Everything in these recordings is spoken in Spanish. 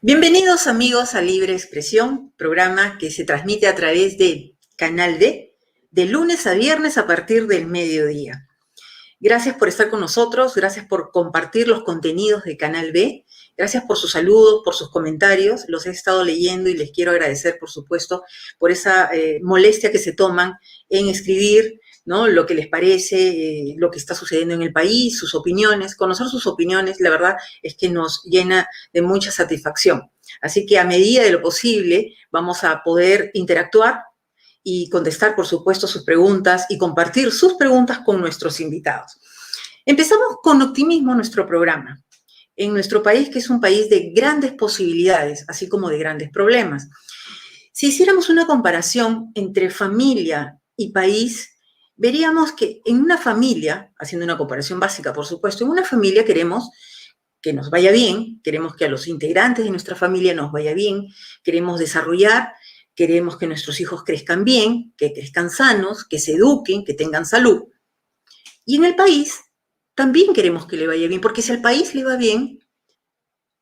Bienvenidos amigos a Libre Expresión, programa que se transmite a través de Canal D, de lunes a viernes a partir del mediodía. Gracias por estar con nosotros, gracias por compartir los contenidos de Canal B, gracias por sus saludos, por sus comentarios, los he estado leyendo y les quiero agradecer, por supuesto, por esa molestia que se toman en escribir, ¿no? Lo que les parece, lo que está sucediendo en el país, sus opiniones. Conocer sus opiniones, la verdad, es que nos llena de mucha satisfacción. Así que a medida de lo posible vamos a poder interactuar y contestar, por supuesto, sus preguntas y compartir sus preguntas con nuestros invitados. Empezamos con optimismo nuestro programa. En nuestro país, que es un país de grandes posibilidades, así como de grandes problemas. Si hiciéramos una comparación entre familia y país, veríamos que en una familia, haciendo una comparación básica, por supuesto, en una familia queremos que nos vaya bien, queremos que a los integrantes de nuestra familia nos vaya bien, queremos desarrollar, queremos que nuestros hijos crezcan bien, que crezcan sanos, que se eduquen, que tengan salud. Y en el país también queremos que le vaya bien, porque si al país le va bien,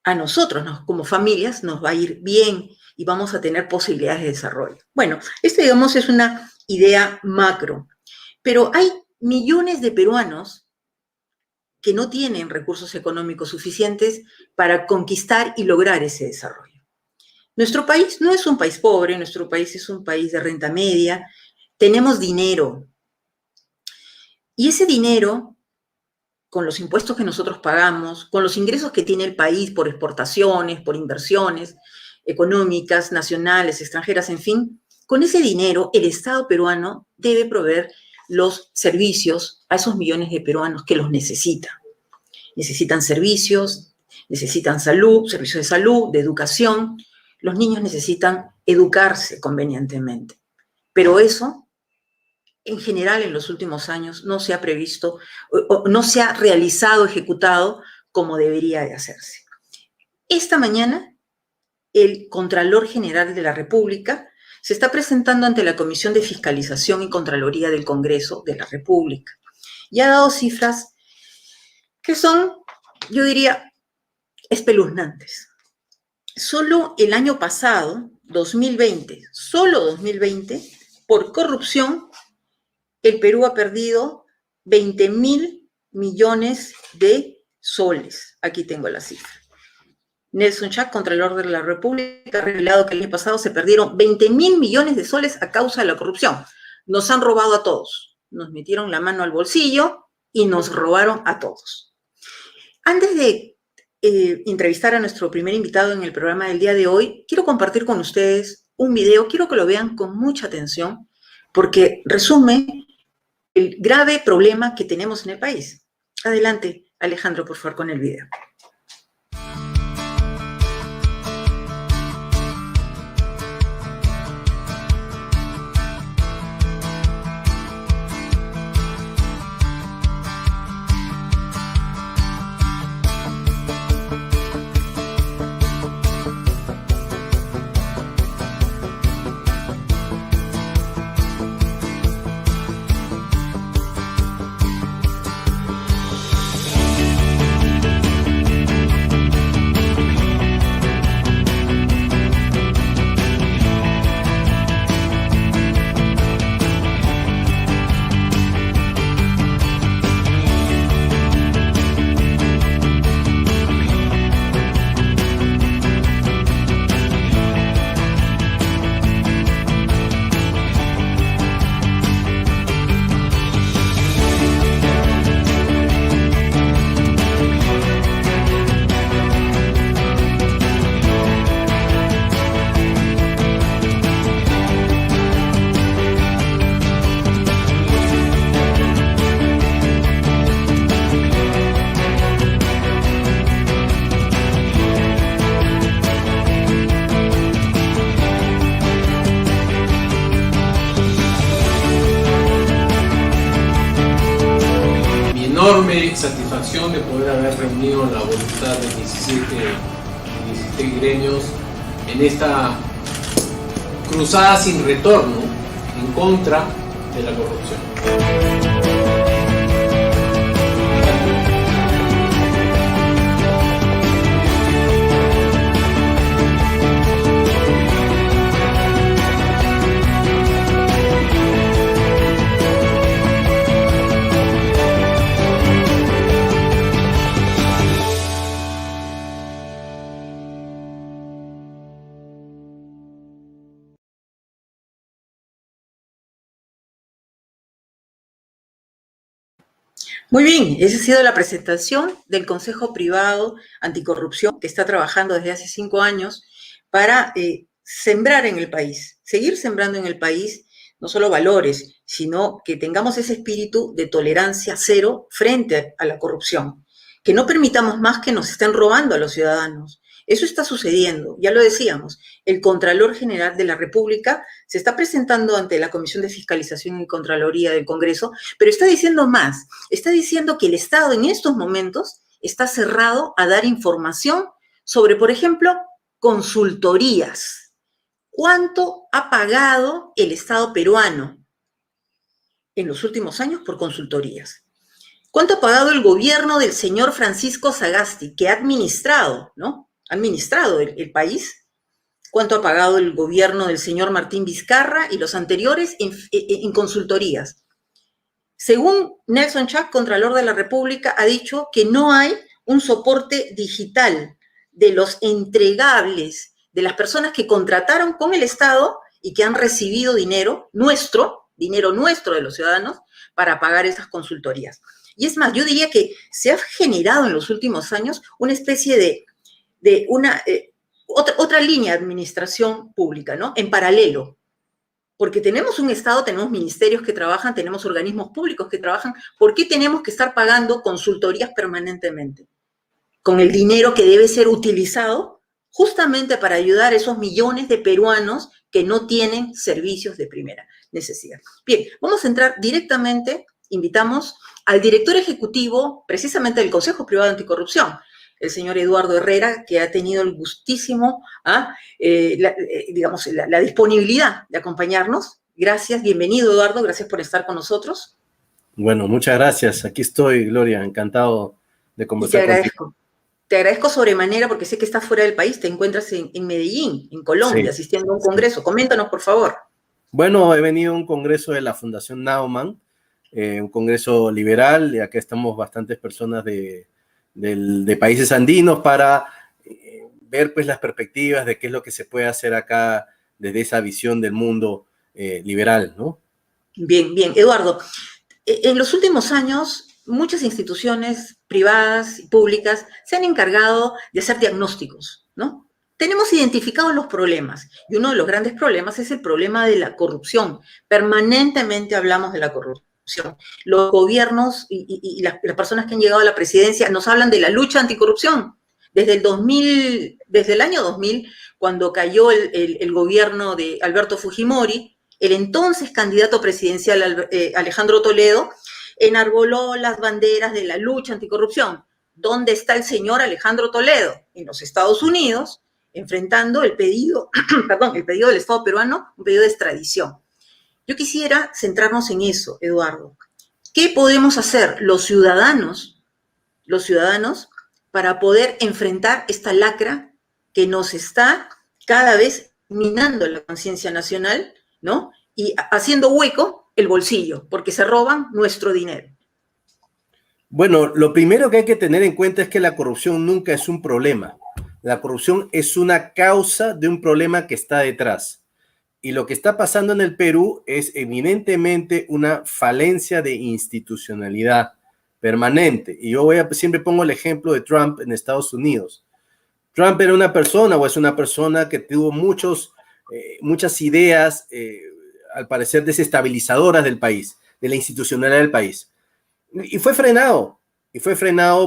a nosotros como familias nos va a ir bien y vamos a tener posibilidades de desarrollo. Bueno, esto, digamos, es una idea macro. Pero hay millones de peruanos que no tienen recursos económicos suficientes para conquistar y lograr ese desarrollo. Nuestro país no es un país pobre, nuestro país es un país de renta media, tenemos dinero. Y ese dinero, con los impuestos que nosotros pagamos, con los ingresos que tiene el país por exportaciones, por inversiones económicas, nacionales, extranjeras, en fin, con ese dinero el Estado peruano debe proveer los servicios a esos millones de peruanos que los necesitan. Necesitan servicios, necesitan salud, servicios de salud, de educación. Los niños necesitan educarse convenientemente. Pero eso, en general, en los últimos años no se ha previsto, o no se ha realizado, ejecutado como debería de hacerse. Esta mañana, el Contralor General de la República se está presentando ante la Comisión de Fiscalización y Contraloría del Congreso de la República y ha dado cifras que son, yo diría, espeluznantes. Solo el año pasado, 2020, solo 2020, por corrupción, el Perú ha perdido 20.000 millones de soles. Aquí tengo la cifra. Nelson Chac, Contralor de la República, ha revelado que el año pasado se perdieron 20.000 millones de soles a causa de la corrupción. Nos han robado a todos. Nos metieron la mano al bolsillo y nos robaron a todos. Antes de entrevistar a nuestro primer invitado en el programa del día de hoy, quiero compartir con ustedes un video. Quiero que lo vean con mucha atención porque resume el grave problema que tenemos en el país. Adelante, Alejandro, por favor, con el video. Enorme satisfacción de poder haber reunido la voluntad de 17 gremios en esta cruzada sin retorno en contra de la corrupción. Muy bien, esa ha sido la presentación del Consejo Privado Anticorrupción que está trabajando desde hace 5 años para sembrar en el país, seguir sembrando en el país no solo valores, sino que tengamos ese espíritu de tolerancia cero frente a la corrupción, que no permitamos más que nos estén robando a los ciudadanos. Eso está sucediendo, ya lo decíamos, el Contralor General de la República se está presentando ante la Comisión de Fiscalización y Contraloría del Congreso, pero está diciendo más, está diciendo que el Estado en estos momentos está cerrado a dar información sobre, por ejemplo, consultorías. ¿Cuánto ha pagado el Estado peruano en los últimos años por consultorías? ¿Cuánto ha pagado el gobierno del señor Francisco Sagasti, que ha administrado, ¿no? Ha administrado el país? ¿Cuánto ha pagado el gobierno del señor Martín Vizcarra y los anteriores en consultorías? Según Nelson Chak, Contralor de la República, ha dicho que no hay un soporte digital de los entregables de las personas que contrataron con el Estado y que han recibido dinero nuestro de los ciudadanos, para pagar esas consultorías. Y es más, yo diría que se ha generado en los últimos años una especie de una otra línea de administración pública, ¿no? En paralelo. Porque tenemos un Estado, tenemos ministerios que trabajan, tenemos organismos públicos que trabajan. ¿Por qué tenemos que estar pagando consultorías permanentemente? Con el dinero que debe ser utilizado justamente para ayudar a esos millones de peruanos que no tienen servicios de primera necesidad. Bien, vamos a entrar directamente, invitamos al director ejecutivo precisamente del Consejo Privado Anticorrupción, el señor Eduardo Herrera, que ha tenido el gustísimo, la disponibilidad de acompañarnos. Gracias, bienvenido Eduardo, gracias por estar con nosotros. Bueno, muchas gracias. Aquí estoy, Gloria, encantado de conversar contigo. Te agradezco sobremanera porque sé que estás fuera del país, te encuentras en Medellín, en Colombia, sí, asistiendo a un congreso. Coméntanos, por favor. Bueno, he venido a un congreso de la Fundación Naumann, un congreso liberal, y acá estamos bastantes personas de países andinos para ver pues las perspectivas de qué es lo que se puede hacer acá desde esa visión del mundo liberal, ¿no? Bien, bien. Eduardo, en los últimos años muchas instituciones privadas y públicas se han encargado de hacer diagnósticos, ¿no? Tenemos identificados los problemas y uno de los grandes problemas es el problema de la corrupción. Permanentemente hablamos de la corrupción. Los gobiernos y las personas que han llegado a la presidencia nos hablan de la lucha anticorrupción. Desde el año 2000, cuando cayó el gobierno de Alberto Fujimori, el entonces candidato presidencial Alejandro Toledo enarboló las banderas de la lucha anticorrupción. ¿Dónde está el señor Alejandro Toledo? En los Estados Unidos, enfrentando el pedido del Estado peruano, un pedido de extradición. Yo quisiera centrarnos en eso, Eduardo. ¿Qué podemos hacer los ciudadanos, para poder enfrentar esta lacra que nos está cada vez minando la conciencia nacional, ¿no? Y haciendo hueco el bolsillo, porque se roban nuestro dinero? Bueno, lo primero que hay que tener en cuenta es que la corrupción nunca es un problema. La corrupción es una causa de un problema que está detrás. Y lo que está pasando en el Perú es evidentemente una falencia de institucionalidad permanente. Y yo siempre pongo el ejemplo de Trump en Estados Unidos. Trump era una persona o es una persona que tuvo muchas ideas, al parecer desestabilizadoras del país, de la institucionalidad del país. Y fue frenado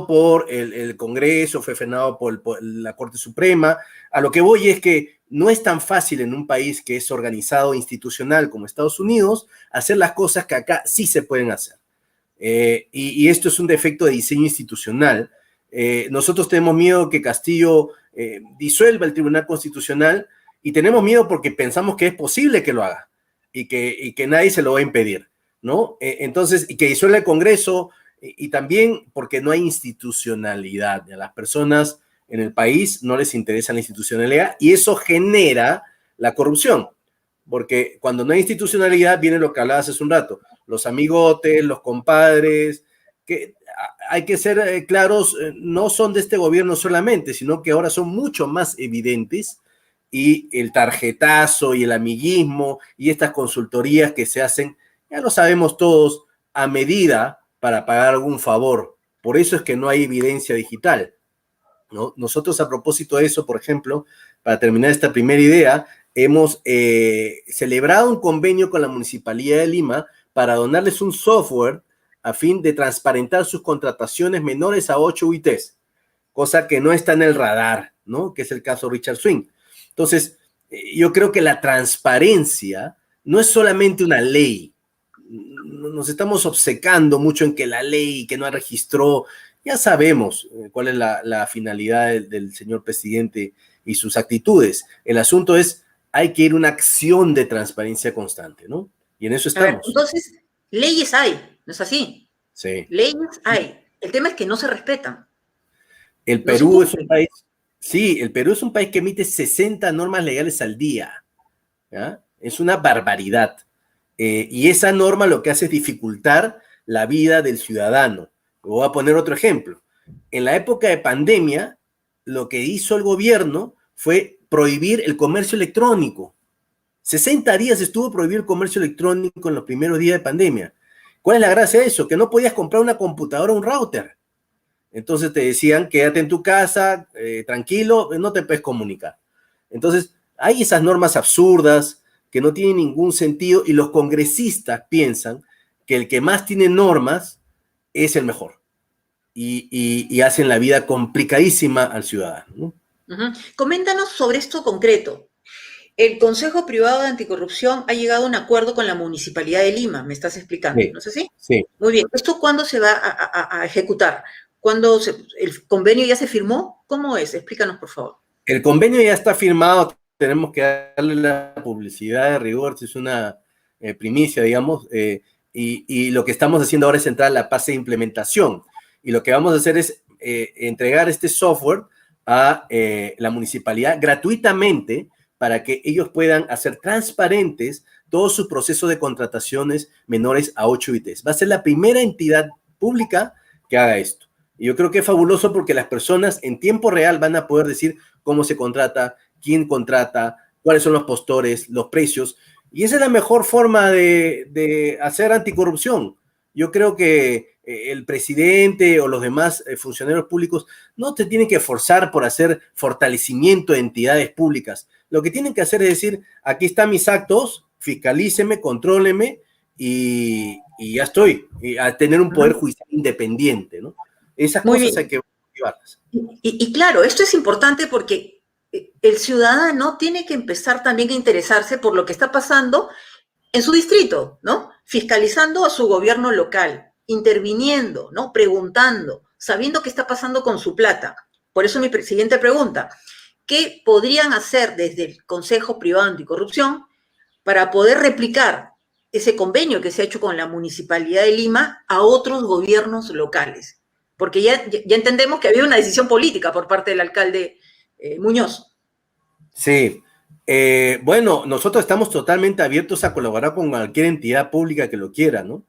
por el Congreso, fue frenado por la Corte Suprema. A lo que voy es que no es tan fácil en un país que es organizado institucional como Estados Unidos hacer las cosas que acá sí se pueden hacer. Y esto es un defecto de diseño institucional. Nosotros tenemos miedo que Castillo disuelva el Tribunal Constitucional y tenemos miedo porque pensamos que es posible que lo haga y que nadie se lo va a impedir, ¿no? Entonces, y que disuelva el Congreso y también porque no hay institucionalidad. A las personas en el país no les interesa la institucionalidad y eso genera la corrupción, porque cuando no hay institucionalidad viene lo que hablabas hace un rato, los amigotes, los compadres, que hay que ser claros, no son de este gobierno solamente, sino que ahora son mucho más evidentes, y el tarjetazo y el amiguismo y estas consultorías que se hacen, ya lo sabemos todos, a medida para pagar algún favor. Por eso es que no hay evidencia digital, ¿no? Nosotros, a propósito de eso, por ejemplo, para terminar esta primera idea, hemos celebrado un convenio con la Municipalidad de Lima para donarles un software a fin de transparentar sus contrataciones menores a 8 UITs, cosa que no está en el radar, ¿no? Que es el caso Richard Swing. Entonces, yo creo que la transparencia no es solamente una ley. Nos estamos obcecando mucho en que la ley que no registró, ya sabemos cuál es la finalidad del señor presidente y sus actitudes. El asunto es, hay que ir a una acción de transparencia constante, ¿no? Y en eso A ver, estamos. entonces, leyes hay, ¿no es así? Sí. Leyes hay. El tema es que no se respetan. El Perú es un país, sí, el Perú es un país que emite 60 normas legales al día, ¿ya? Es una barbaridad. Y esa norma lo que hace es dificultar la vida del ciudadano. Voy a poner otro ejemplo. En la época de pandemia, lo que hizo el gobierno fue prohibir el comercio electrónico. 60 días estuvo prohibido el comercio electrónico en los primeros días de pandemia. ¿Cuál es la gracia de eso? Que no podías comprar una computadora o un router. Entonces te decían, quédate en tu casa, tranquilo, no te puedes comunicar. Entonces, hay esas normas absurdas que no tienen ningún sentido y los congresistas piensan que el que más tiene normas es el mejor. Y hacen la vida complicadísima al ciudadano, ¿no? Coméntanos sobre esto concreto. El Consejo Privado de Anticorrupción ha llegado a un acuerdo con la Municipalidad de Lima, me estás explicando, Sí, ¿no es así? sí. Muy bien. ¿Esto cuándo se va a ejecutar? ¿El convenio ya se firmó? ¿Cómo es? Explícanos, por favor. El convenio ya está firmado, tenemos que darle la publicidad de rigor, es una primicia, digamos, y lo que estamos haciendo ahora es entrar a la fase de implementación. Y lo que vamos a hacer es entregar este software a la municipalidad gratuitamente para que ellos puedan hacer transparentes todo su proceso de contrataciones menores a 8 UITs. Va a ser la primera entidad pública que haga esto. Y yo creo que es fabuloso porque las personas en tiempo real van a poder decir cómo se contrata, quién contrata, cuáles son los postores, los precios. Y esa es la mejor forma de hacer anticorrupción. Yo creo que el presidente o los demás funcionarios públicos no te tienen que forzar por hacer fortalecimiento de entidades públicas. Lo que tienen que hacer es decir, aquí están mis actos, fiscalíceme, contróleme y ya estoy. Y a tener un poder judicial independiente, ¿no? Esas Muy cosas bien. hay que motivarlas. Y claro, esto es importante porque el ciudadano tiene que empezar también a interesarse por lo que está pasando en su distrito, ¿no? Fiscalizando a su gobierno local, interviniendo, ¿no? Preguntando, sabiendo qué está pasando con su plata. Por eso mi siguiente pregunta, ¿qué podrían hacer desde el Consejo Privado Anticorrupción para poder replicar ese convenio que se ha hecho con la Municipalidad de Lima a otros gobiernos locales? Porque ya entendemos que había una decisión política por parte del alcalde Muñoz. Sí. Bueno, nosotros estamos totalmente abiertos a colaborar con cualquier entidad pública que lo quiera, ¿no?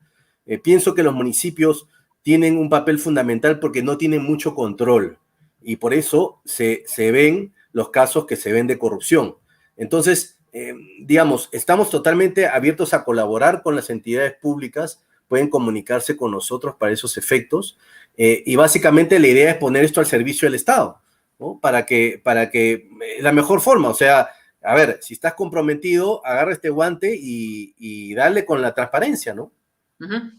Pienso que los municipios tienen un papel fundamental porque no tienen mucho control y por eso se ven los casos que se ven de corrupción. Entonces, digamos, estamos totalmente abiertos a colaborar con las entidades públicas, pueden comunicarse con nosotros para esos efectos y básicamente la idea es poner esto al servicio del Estado, ¿no? Para que la mejor forma, o sea, a ver, si estás comprometido, agarra este guante y dale con la transparencia, ¿no?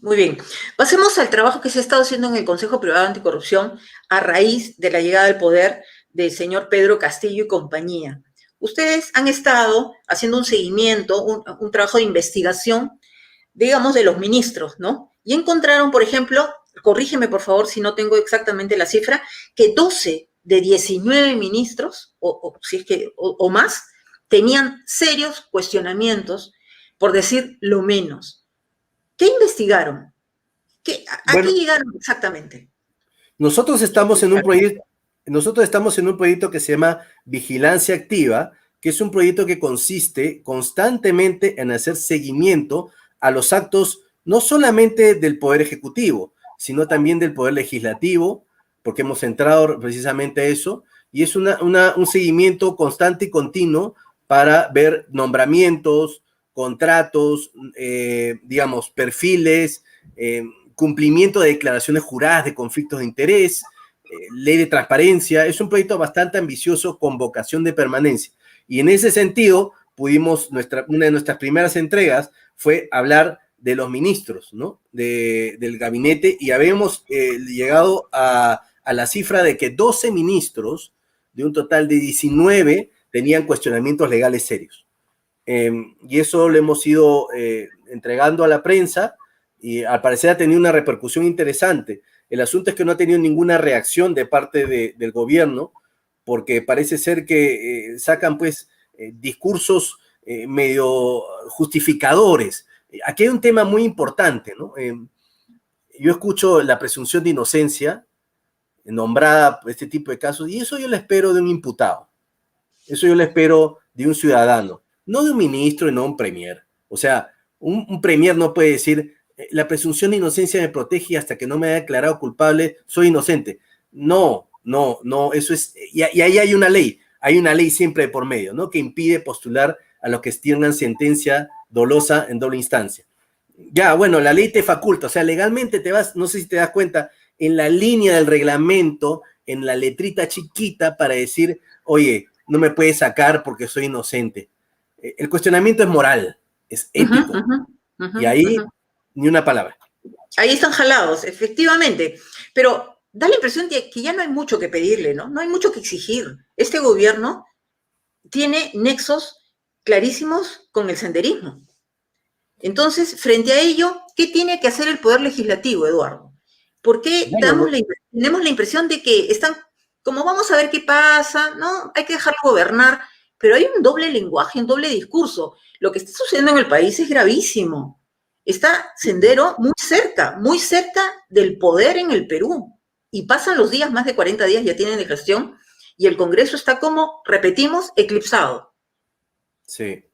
Muy bien. Pasemos al trabajo que se ha estado haciendo en el Consejo Privado Anticorrupción a raíz de la llegada al poder del señor Pedro Castillo y compañía. Ustedes han estado haciendo un seguimiento, un trabajo de investigación, digamos, de los ministros, ¿no? Y encontraron, por ejemplo, corrígeme por favor si no tengo exactamente la cifra, que 12 de 19 ministros, o más, tenían serios cuestionamientos, por decir lo menos. ¿Qué investigaron? ¿A qué llegaron exactamente? Nosotros estamos en un proyecto que se llama Vigilancia Activa, que es un proyecto que consiste constantemente en hacer seguimiento a los actos no solamente del Poder Ejecutivo, sino también del Poder Legislativo, porque hemos entrado precisamente a eso, y es un seguimiento constante y continuo para ver nombramientos, contratos, digamos, perfiles, cumplimiento de declaraciones juradas de conflictos de interés, ley de transparencia. Es un proyecto bastante ambicioso con vocación de permanencia. Y en ese sentido, una de nuestras primeras entregas fue hablar de los ministros, ¿no? Del gabinete, y habíamos llegado a la cifra de que 12 ministros de un total de 19 tenían cuestionamientos legales serios. Y eso lo hemos ido entregando a la prensa y al parecer ha tenido una repercusión interesante. El asunto es que no ha tenido ninguna reacción de parte del gobierno, porque parece ser que sacan pues discursos medio justificadores. Aquí hay un tema muy importante, ¿no? Yo escucho la presunción de inocencia nombrada por este tipo de casos, y eso yo lo espero de un imputado. Eso yo lo espero de un ciudadano, no de un ministro y no de un premier. O sea, un premier no puede decir, la presunción de inocencia me protege y hasta que no me haya declarado culpable, soy inocente. No, eso es, y ahí hay una ley siempre de por medio, ¿no? Que impide postular a los que tengan sentencia dolosa en doble instancia. Ya, bueno, la ley te faculta, o sea, legalmente te vas, no sé si te das cuenta, en la línea del reglamento, en la letrita chiquita para decir, oye, no me puedes sacar porque soy inocente. El cuestionamiento es moral, es ético, y ahí ni una palabra. Ahí están jalados, efectivamente, pero da la impresión de que ya no hay mucho que pedirle, ¿no? No hay mucho que exigir. Este gobierno tiene nexos clarísimos con el senderismo. Entonces, frente a ello, ¿qué tiene que hacer el Poder Legislativo, Eduardo? ¿Por qué tenemos la impresión de que están, como vamos a ver qué pasa, ¿no? Hay que dejarlo gobernar, pero hay un doble lenguaje, un doble discurso. Lo que está sucediendo en el país es gravísimo. Está Sendero muy cerca del poder en el Perú. Y pasan los días, más de 40 días ya tienen de gestión, y el Congreso está como, repetimos, eclipsado. Sí,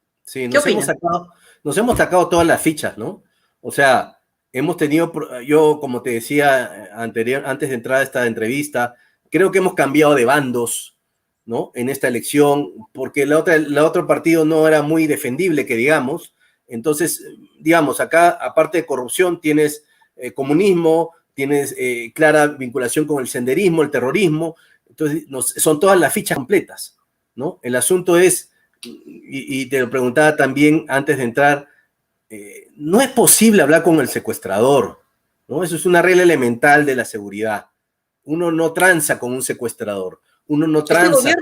nos hemos sacado todas las fichas, ¿no? O sea, hemos tenido, yo como te decía antes de entrar a esta entrevista, creo que hemos cambiado de bandos, ¿no? En esta elección, porque el otro partido no era muy defendible, que digamos. Entonces, digamos, acá, aparte de corrupción, tienes comunismo, tienes clara vinculación con el senderismo, el terrorismo. Entonces, son todas las fichas completas, ¿no? El asunto es, y te lo preguntaba también antes de entrar, no es posible hablar con el secuestrador, ¿no? Eso es una regla elemental de la seguridad. Uno no tranza con un secuestrador. Uno no tranza.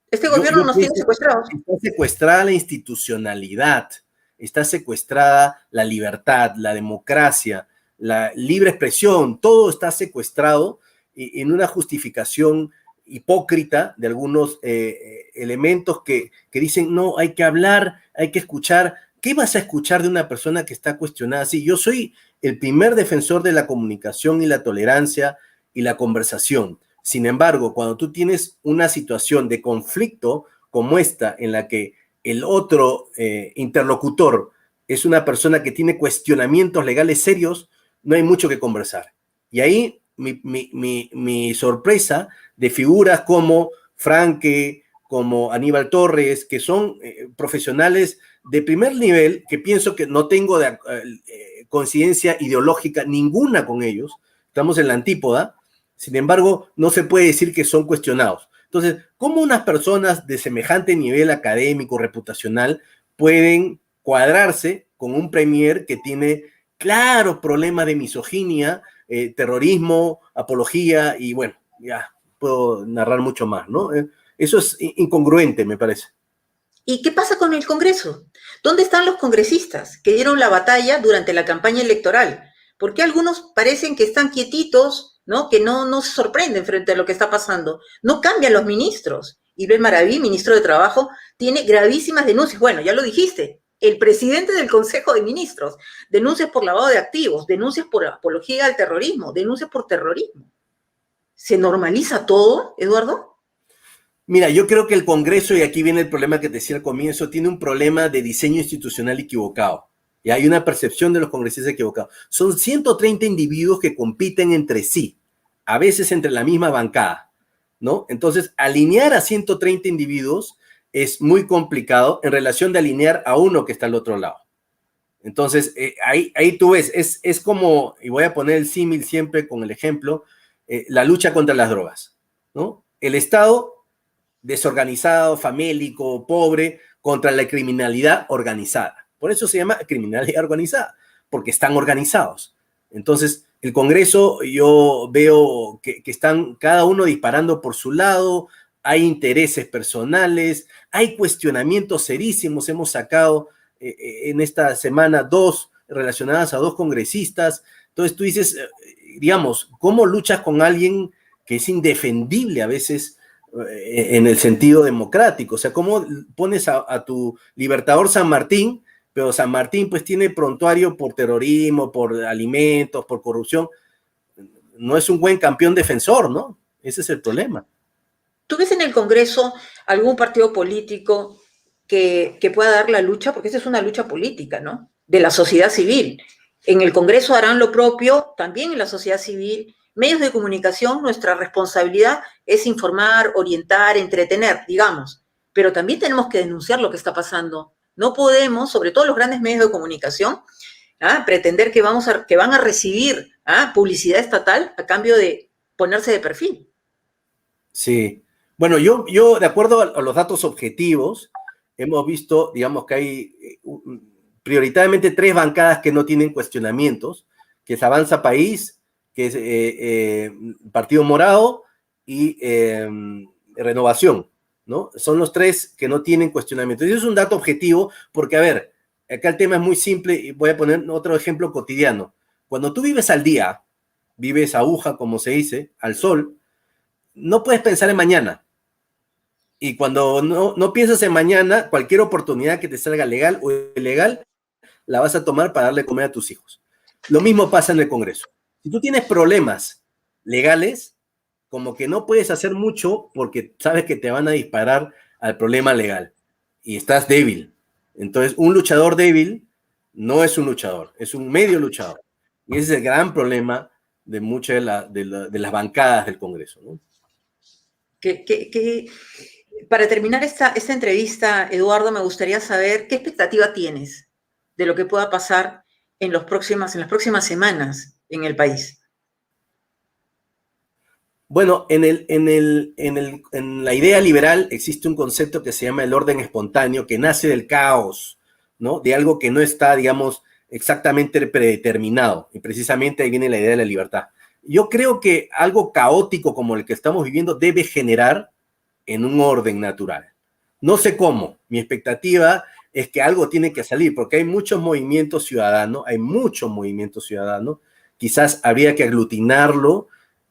Este gobierno nos tiene secuestrados. Está secuestrada la institucionalidad, está secuestrada la libertad, la democracia, la libre expresión, todo está secuestrado en una justificación hipócrita de algunos elementos que dicen, no, hay que hablar, hay que escuchar. ¿Qué vas a escuchar de una persona que está cuestionada así? Yo soy el primer defensor de la comunicación y la tolerancia y la conversación. Sin embargo, cuando tú tienes una situación de conflicto como esta, en la que el otro interlocutor es una persona que tiene cuestionamientos legales serios, no hay mucho que conversar. Y ahí mi sorpresa de figuras como Franque, como Aníbal Torres, que son profesionales de primer nivel, que pienso que no tengo coincidencia ideológica ninguna con ellos, estamos en la antípoda. Sin embargo, no se puede decir que son cuestionados. Entonces, ¿cómo unas personas de semejante nivel académico, reputacional, pueden cuadrarse con un premier que tiene claros problemas de misoginia, terrorismo, apología, y bueno, ya puedo narrar mucho más, ¿no? Eso es incongruente, me parece. ¿Y qué pasa con el Congreso? ¿Dónde están los congresistas que dieron la batalla durante la campaña electoral? ¿Por qué algunos parecen que están quietitos, ¿no? Que no se sorprenden frente a lo que está pasando? No cambian los ministros. Ibel Maraví, ministro de Trabajo, tiene gravísimas denuncias. Bueno, ya lo dijiste, el presidente del Consejo de Ministros, denuncias por lavado de activos, denuncias por apología al terrorismo, denuncias por terrorismo. ¿Se normaliza todo, Eduardo? Mira, yo creo que el Congreso, y aquí viene el problema que te decía al comienzo, tiene un problema de diseño institucional equivocado. Y hay una percepción de los congresistas equivocados. Son 130 individuos que compiten entre sí, a veces entre la misma bancada, ¿no? Entonces, alinear a 130 individuos es muy complicado en relación de alinear a uno que está al otro lado. Entonces, ahí tú ves, es como, y voy a poner el símil siempre con el ejemplo, la lucha contra las drogas, ¿no? El Estado desorganizado, famélico, pobre, contra la criminalidad organizada. Por eso se llama criminalidad organizada, porque están organizados. Entonces, el Congreso, yo veo que están cada uno disparando por su lado, hay intereses personales, hay cuestionamientos serísimos. Hemos sacado en esta semana 2 relacionadas a 2 congresistas. Entonces tú dices, digamos, ¿cómo luchas con alguien que es indefendible a veces en el sentido democrático? O sea, ¿cómo pones a tu Libertador San Martín, pero San Martín pues tiene prontuario por terrorismo, por alimentos, por corrupción? No es un buen campeón defensor, ¿no? Ese es el problema. ¿Tú ves en el Congreso algún partido político que pueda dar la lucha? Porque esta es una lucha política, ¿no? De la sociedad civil. En el Congreso harán lo propio, también en la sociedad civil. Medios de comunicación, nuestra responsabilidad es informar, orientar, entretener, digamos. Pero también tenemos que denunciar lo que está pasando. No podemos, sobre todo los grandes medios de comunicación, pretender que van a recibir publicidad estatal a cambio de ponerse de perfil. Sí. Bueno, yo de acuerdo a los datos objetivos, hemos visto, digamos, que hay prioritariamente 3 bancadas que no tienen cuestionamientos, que es Avanza País, que es Partido Morado y Renovación, ¿no? Son los 3 que no tienen cuestionamientos. Y eso es un dato objetivo porque, a ver, acá el tema es muy simple y voy a poner otro ejemplo cotidiano. Cuando tú vives al día, vives aguja, como se dice, al sol, no puedes pensar en mañana. Y cuando no piensas en mañana, cualquier oportunidad que te salga legal o ilegal, la vas a tomar para darle comer a tus hijos. Lo mismo pasa en el Congreso. Si tú tienes problemas legales, como que no puedes hacer mucho porque sabes que te van a disparar al problema legal y estás débil. Entonces, un luchador débil no es un luchador, es un medio luchador. Y ese es el gran problema de muchas de las bancadas del Congreso, ¿no? Para terminar esta entrevista, Eduardo, me gustaría saber qué expectativa tienes de lo que pueda pasar en las próximas semanas en el país. Bueno, en la idea liberal existe un concepto que se llama el orden espontáneo, que nace del caos, ¿no? De algo que no está, digamos, exactamente predeterminado. Y precisamente ahí viene la idea de la libertad. Yo creo que algo caótico como el que estamos viviendo debe generar en un orden natural. No sé cómo. Mi expectativa es que algo tiene que salir, porque hay mucho movimiento ciudadano. Quizás habría que aglutinarlo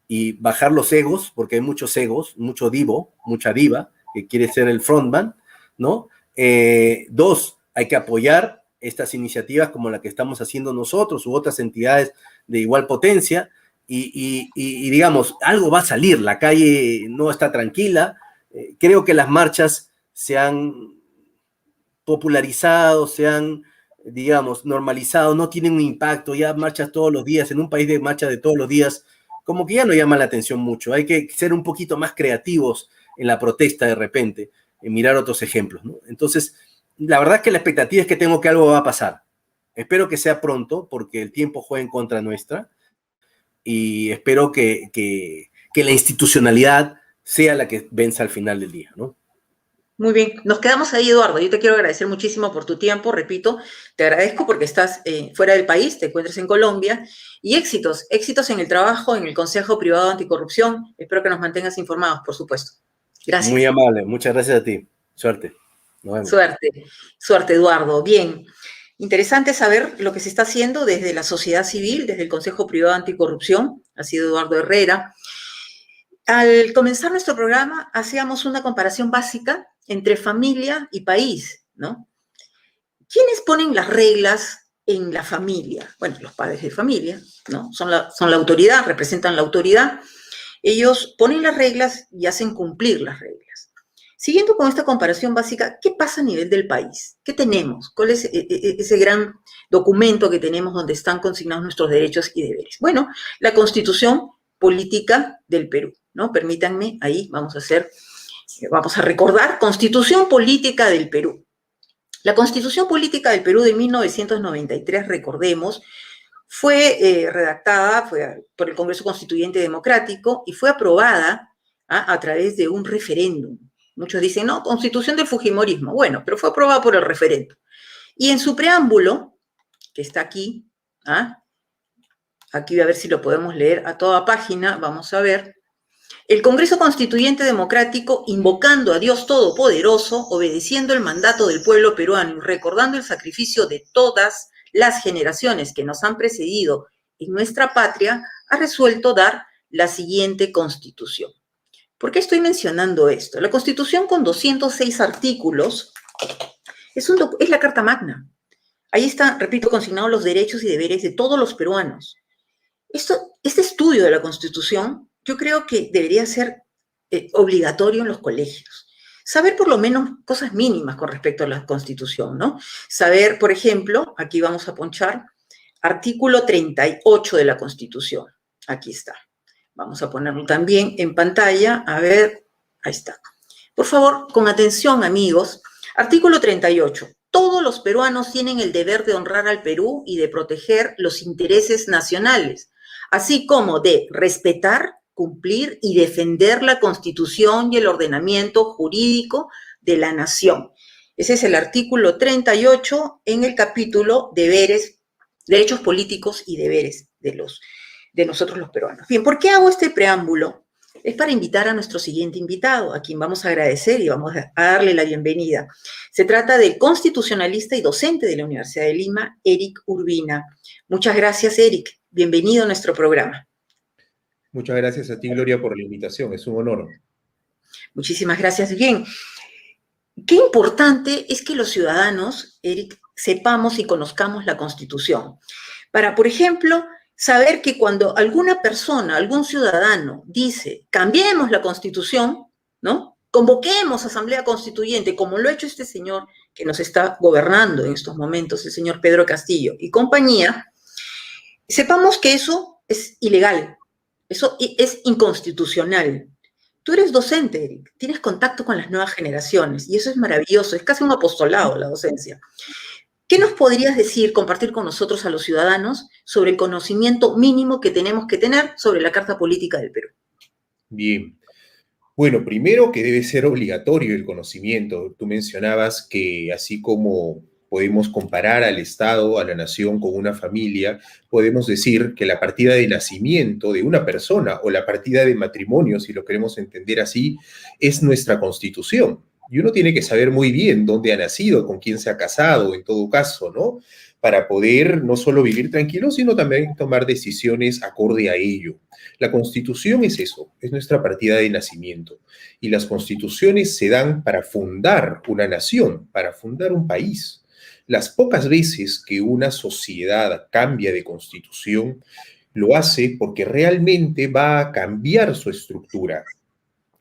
y bajar los egos, porque hay muchos egos, mucho divo, mucha diva, que quiere ser el frontman, ¿no? 2, hay que apoyar estas iniciativas como la que estamos haciendo nosotros u otras entidades de igual potencia, y digamos, algo va a salir, la calle no está tranquila. Creo que las marchas se han popularizado, se han, digamos, normalizado, no tienen un impacto, ya marchas todos los días, en un país de marchas de todos los días, como que ya no llama la atención mucho. Hay que ser un poquito más creativos en la protesta de repente, en mirar otros ejemplos, ¿no? Entonces, la verdad es que la expectativa es que tengo que algo va a pasar. Espero que sea pronto, porque el tiempo juega en contra nuestra, y espero que la institucionalidad sea la que venza al final del día, ¿no? Muy bien, nos quedamos ahí, Eduardo. Yo te quiero agradecer muchísimo por tu tiempo, repito, te agradezco porque estás fuera del país, te encuentras en Colombia, y éxitos en el trabajo, en el Consejo Privado Anticorrupción. Espero que nos mantengas informados, por supuesto. Gracias. Muy amable, muchas gracias a ti. Suerte. Nos vemos. Suerte, Eduardo. Bien, interesante saber lo que se está haciendo desde la sociedad civil, desde el Consejo Privado Anticorrupción. Ha sido Eduardo Herrera. Al comenzar nuestro programa, hacíamos una comparación básica entre familia y país, ¿no? ¿Quiénes ponen las reglas en la familia? Bueno, los padres de familia, ¿no? Son la autoridad, representan la autoridad. Ellos ponen las reglas y hacen cumplir las reglas. Siguiendo con esta comparación básica, ¿qué pasa a nivel del país? ¿Qué tenemos? ¿Cuál es ese gran documento que tenemos donde están consignados nuestros derechos y deberes? Bueno, la Constitución Política del Perú, ¿no? Permítanme, ahí vamos a recordar Constitución Política del Perú. La Constitución Política del Perú de 1993, recordemos, fue redactada por el Congreso Constituyente Democrático y fue aprobada a través de un referéndum. Muchos dicen, no, Constitución del Fujimorismo. Bueno, pero fue aprobada por el referéndum. Y en su preámbulo, que está aquí, aquí voy a ver si lo podemos leer a toda página, vamos a ver. El Congreso Constituyente Democrático, invocando a Dios Todopoderoso, obedeciendo el mandato del pueblo peruano y recordando el sacrificio de todas las generaciones que nos han precedido en nuestra patria, ha resuelto dar la siguiente Constitución. ¿Por qué estoy mencionando esto? La Constitución, con 206 artículos, es la Carta Magna. Ahí están, repito, consignados los derechos y deberes de todos los peruanos. Este estudio de la Constitución, yo creo que debería ser obligatorio en los colegios. Saber por lo menos cosas mínimas con respecto a la Constitución, ¿no? Saber, por ejemplo, aquí vamos a ponchar, artículo 38 de la Constitución. Aquí está. Vamos a ponerlo también en pantalla. A ver, ahí está. Por favor, con atención, amigos. Artículo 38. Todos los peruanos tienen el deber de honrar al Perú y de proteger los intereses nacionales, así como de respetar, cumplir y defender la Constitución y el ordenamiento jurídico de la nación. Ese es el artículo 38 en el capítulo derechos políticos y deberes de nosotros los peruanos. Bien, ¿por qué hago este preámbulo? Es para invitar a nuestro siguiente invitado, a quien vamos a agradecer y vamos a darle la bienvenida. Se trata del constitucionalista y docente de la Universidad de Lima, Eric Urbina. Muchas gracias, Eric. Bienvenido a nuestro programa. Muchas gracias a ti, Gloria, por la invitación. Es un honor. Muchísimas gracias. Bien, qué importante es que los ciudadanos, Eric, sepamos y conozcamos la Constitución. Para, por ejemplo, saber que cuando alguna persona, algún ciudadano dice, cambiemos la Constitución, ¿no? Convoquemos asamblea constituyente, como lo ha hecho este señor que nos está gobernando en estos momentos, el señor Pedro Castillo y compañía, sepamos que eso es ilegal, eso es inconstitucional. Tú eres docente, Eric, tienes contacto con las nuevas generaciones y eso es maravilloso, es casi un apostolado la docencia. ¿Qué nos podrías decir, compartir con nosotros a los ciudadanos sobre el conocimiento mínimo que tenemos que tener sobre la Carta Política del Perú? Bien. Bueno, primero que debe ser obligatorio el conocimiento. Tú mencionabas que así como podemos comparar al Estado, a la nación con una familia, podemos decir que la partida de nacimiento de una persona o la partida de matrimonio, si lo queremos entender así, es nuestra Constitución. Y uno tiene que saber muy bien dónde ha nacido, con quién se ha casado, en todo caso, ¿no? Para poder no solo vivir tranquilo, sino también tomar decisiones acorde a ello. La Constitución es eso, es nuestra partida de nacimiento. Y las constituciones se dan para fundar una nación, para fundar un país. Las pocas veces que una sociedad cambia de constitución, lo hace porque realmente va a cambiar su estructura.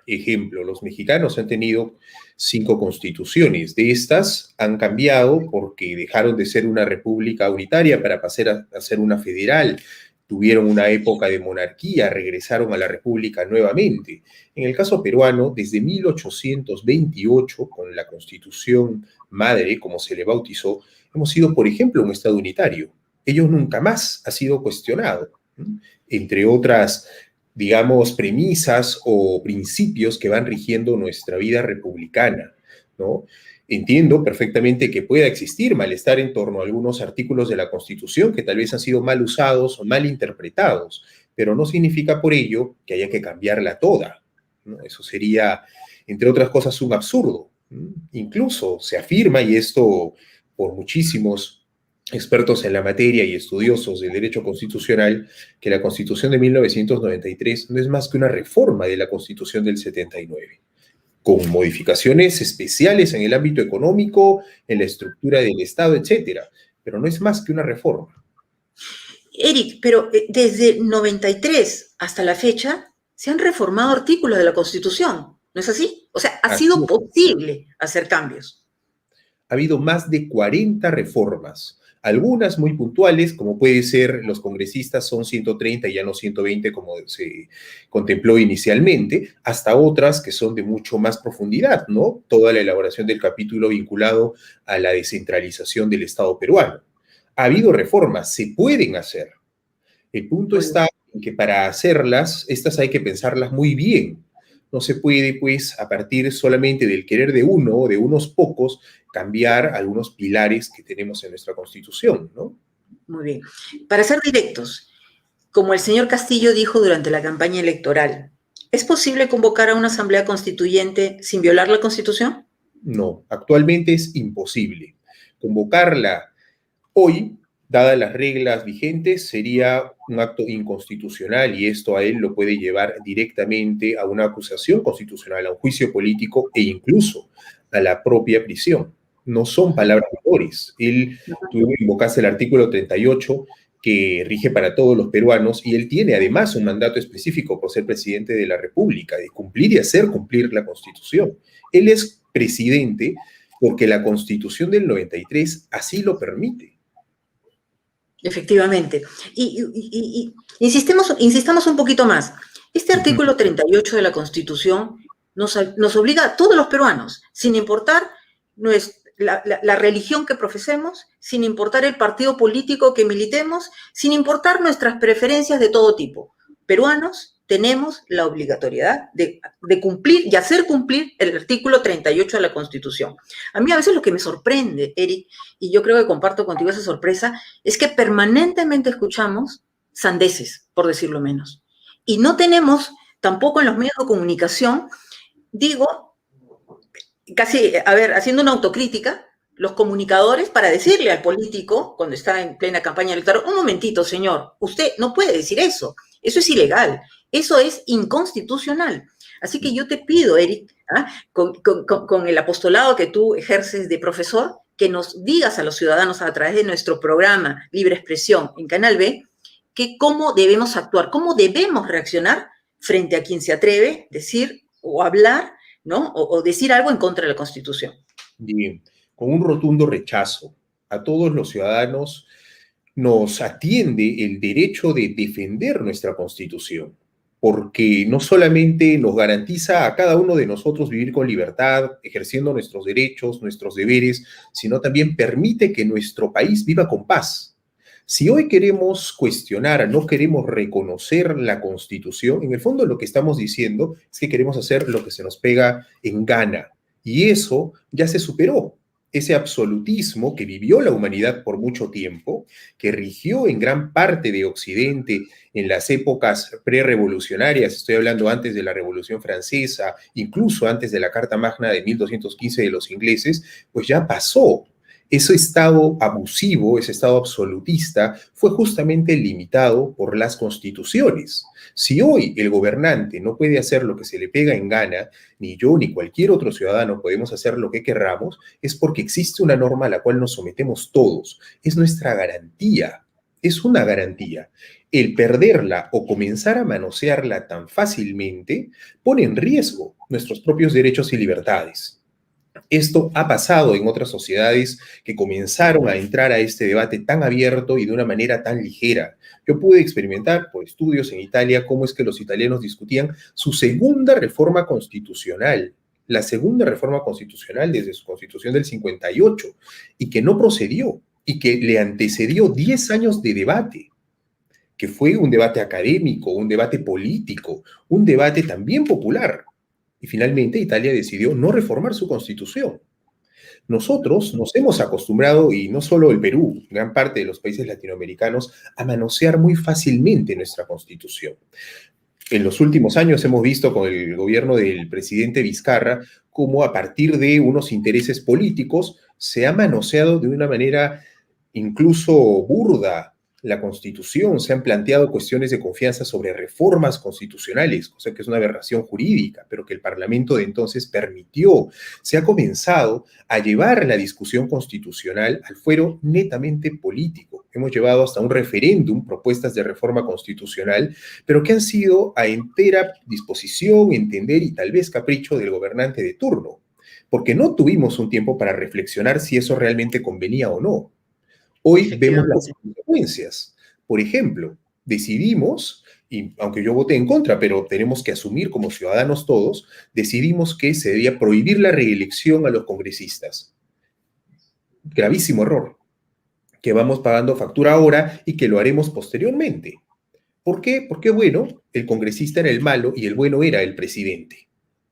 Ejemplo, los mexicanos han tenido 5 constituciones. De estas han cambiado porque dejaron de ser una república unitaria para pasar a ser una federal. Tuvieron una época de monarquía, regresaron a la república nuevamente. En el caso peruano, desde 1828, con la Constitución Madre, como se le bautizó, hemos sido, por ejemplo, un Estado unitario. Ello nunca más ha sido cuestionado, entre otras, digamos, premisas o principios que van rigiendo nuestra vida republicana, ¿no? Entiendo perfectamente que pueda existir malestar en torno a algunos artículos de la Constitución que tal vez han sido mal usados o mal interpretados, pero no significa por ello que haya que cambiarla toda, ¿no? Eso sería, entre otras cosas, un absurdo. Incluso se afirma, y esto por muchísimos expertos en la materia y estudiosos del derecho constitucional, que la Constitución de 1993 no es más que una reforma de la Constitución del 79, con modificaciones especiales en el ámbito económico, en la estructura del Estado, etcétera, pero no es más que una reforma. Eric, pero desde 93 hasta la fecha se han reformado artículos de la Constitución, ¿no es así? O sea, ha sido posible hacer cambios. Ha habido más de 40 reformas. Algunas muy puntuales, como puede ser los congresistas son 130 y ya no 120 como se contempló inicialmente, hasta otras que son de mucho más profundidad, ¿no? Toda la elaboración del capítulo vinculado a la descentralización del Estado peruano. Ha habido reformas, se pueden hacer. El punto está en que para hacerlas, estas hay que pensarlas muy bien. No se puede, pues, a partir solamente del querer de uno o de unos pocos, cambiar algunos pilares que tenemos en nuestra Constitución, ¿no? Muy bien. Para ser directos, como el señor Castillo dijo durante la campaña electoral, ¿es posible convocar a una asamblea constituyente sin violar la Constitución? No, actualmente es imposible. Convocarla hoy, dadas las reglas vigentes, sería un acto inconstitucional y esto a él lo puede llevar directamente a una acusación constitucional, a un juicio político e incluso a la propia prisión. No son palabras menores. Tú invocaste el artículo 38 que rige para todos los peruanos y él tiene además un mandato específico por ser presidente de la República, de cumplir y hacer cumplir la Constitución. Él es presidente porque la Constitución del 93 así lo permite. Efectivamente. Y insistamos un poquito más. Este artículo 38 de la Constitución nos obliga a todos los peruanos, sin importar la religión que profesemos, sin importar el partido político que militemos, sin importar nuestras preferencias de todo tipo. Peruanos tenemos la obligatoriedad de cumplir y hacer cumplir el artículo 38 de la Constitución. A mí a veces lo que me sorprende, Eric, y yo creo que comparto contigo esa sorpresa, es que permanentemente escuchamos sandeces, por decirlo menos. Y no tenemos tampoco en los medios de comunicación, digo, casi, a ver, haciendo una autocrítica, los comunicadores para decirle al político, cuando está en plena campaña electoral, un momentito, señor, usted no puede decir eso es ilegal, eso es inconstitucional. Así que yo te pido, Eric, con el apostolado que tú ejerces de profesor, que nos digas a los ciudadanos a través de nuestro programa Libre Expresión en Canal B, que cómo debemos actuar, cómo debemos reaccionar frente a quien se atreve a decir o hablar, ¿no? O decir algo en contra de la Constitución. Bien, con un rotundo rechazo. A todos los ciudadanos nos atiende el derecho de defender nuestra Constitución, porque no solamente nos garantiza a cada uno de nosotros vivir con libertad, ejerciendo nuestros derechos, nuestros deberes, sino también permite que nuestro país viva con paz. Si hoy queremos cuestionar, no queremos reconocer la Constitución, en el fondo lo que estamos diciendo es que queremos hacer lo que se nos pega en gana, y eso ya se superó. Ese absolutismo que vivió la humanidad por mucho tiempo, que rigió en gran parte de Occidente en las épocas prerevolucionarias, estoy hablando antes de la Revolución Francesa, incluso antes de la Carta Magna de 1215 de los ingleses, pues ya pasó. Ese estado abusivo, ese estado absolutista, fue justamente limitado por las constituciones. Si hoy el gobernante no puede hacer lo que se le pega en gana, ni yo ni cualquier otro ciudadano podemos hacer lo que querramos, es porque existe una norma a la cual nos sometemos todos. Es nuestra garantía, es una garantía. El perderla o comenzar a manosearla tan fácilmente pone en riesgo nuestros propios derechos y libertades. Esto ha pasado en otras sociedades que comenzaron a entrar a este debate tan abierto y de una manera tan ligera. Yo pude experimentar por estudios en Italia cómo es que los italianos discutían su segunda reforma constitucional, la segunda reforma constitucional desde su constitución del 58, y que no procedió, y que le antecedió 10 años de debate, que fue un debate académico, un debate político, un debate también popular. Y finalmente Italia decidió no reformar su constitución. Nosotros nos hemos acostumbrado, y no solo el Perú, gran parte de los países latinoamericanos, a manosear muy fácilmente nuestra constitución. En los últimos años hemos visto con el gobierno del presidente Vizcarra cómo a partir de unos intereses políticos se ha manoseado de una manera incluso burda la Constitución, se han planteado cuestiones de confianza sobre reformas constitucionales, cosa que es una aberración jurídica, pero que el Parlamento de entonces permitió. Se ha comenzado a llevar la discusión constitucional al fuero netamente político. Hemos llevado hasta un referéndum propuestas de reforma constitucional, pero que han sido a entera disposición, entender y tal vez capricho del gobernante de turno, porque no tuvimos un tiempo para reflexionar si eso realmente convenía o no. Hoy vemos las Efectivamente. consecuencias. Por ejemplo, decidimos, y aunque yo voté en contra, pero tenemos que asumir como ciudadanos todos, decidimos que se debía prohibir la reelección a los congresistas. Gravísimo error, que vamos pagando factura ahora y que lo haremos posteriormente. ¿Por qué? Porque, bueno, el congresista era el malo y el bueno era el presidente.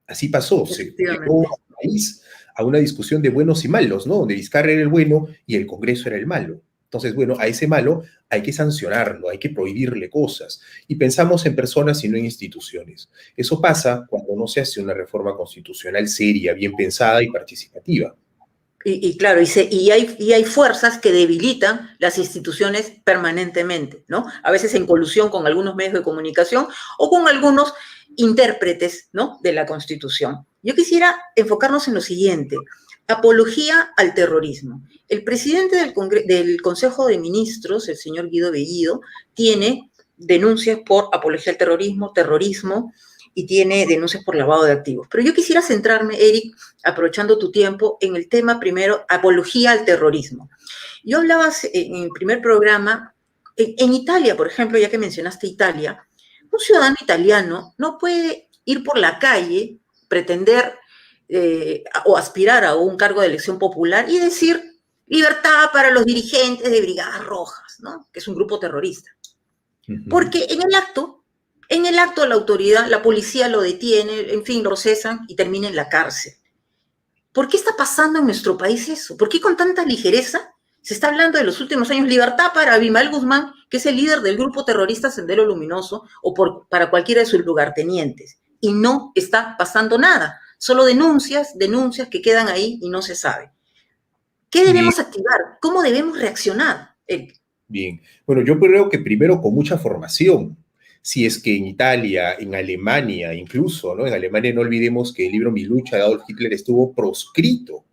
Así pasó, se llevó Efectivamente. al país a una discusión de buenos y malos, ¿no? Donde Vizcarra era el bueno y el Congreso era el malo. Entonces, bueno, a ese malo hay que sancionarlo, hay que prohibirle cosas. Y pensamos en personas y no en instituciones. Eso pasa cuando no se hace una reforma constitucional seria, bien pensada y participativa. Y claro, y hay fuerzas que debilitan las instituciones permanentemente, ¿no? A veces en colusión con algunos medios de comunicación o con algunos intérpretes, ¿no?, de la Constitución. Yo quisiera enfocarnos en lo siguiente: apología al terrorismo. El presidente del Consejo de Ministros, el señor Guido Bellido, tiene denuncias por apología al terrorismo, y tiene denuncias por lavado de activos. Pero yo quisiera centrarme, Eric, aprovechando tu tiempo, en el tema primero, apología al terrorismo. Yo hablaba en el primer programa, en Italia, por ejemplo, ya que mencionaste Italia, un ciudadano italiano no puede ir por la calle, pretender o aspirar a un cargo de elección popular y decir libertad para los dirigentes de Brigadas Rojas, ¿no?, que es un grupo terrorista. Porque en el acto la autoridad, la policía lo detiene, en fin, lo procesan y termina en la cárcel. ¿Por qué está pasando en nuestro país eso? ¿Por qué con tanta ligereza se está hablando de los últimos años libertad para Abimael Guzmán, que es el líder del grupo terrorista Sendero Luminoso, o para cualquiera de sus lugartenientes? Y no está pasando nada, solo denuncias que quedan ahí y no se sabe. ¿Qué Bien, debemos activar? ¿Cómo debemos reaccionar? bien. Bueno, yo creo que primero con mucha formación. Si es que en Italia, en Alemania incluso, ¿no? En Alemania no olvidemos que el libro Mi lucha de Adolf Hitler estuvo proscrito,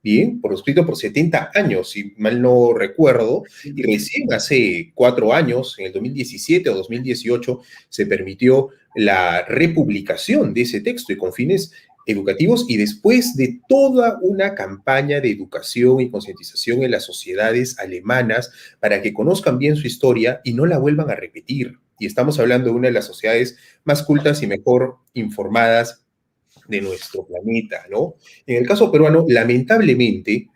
bien, proscrito por 70 años, si mal no recuerdo, y recién hace 4 años, en el 2017 o 2018, se permitió la republicación de ese texto y con fines educativos y después de toda una campaña de educación y concientización en las sociedades alemanas para que conozcan bien su historia y no la vuelvan a repetir. Y estamos hablando de una de las sociedades más cultas y mejor informadas de nuestro planeta, ¿no? En el caso peruano, lamentablemente,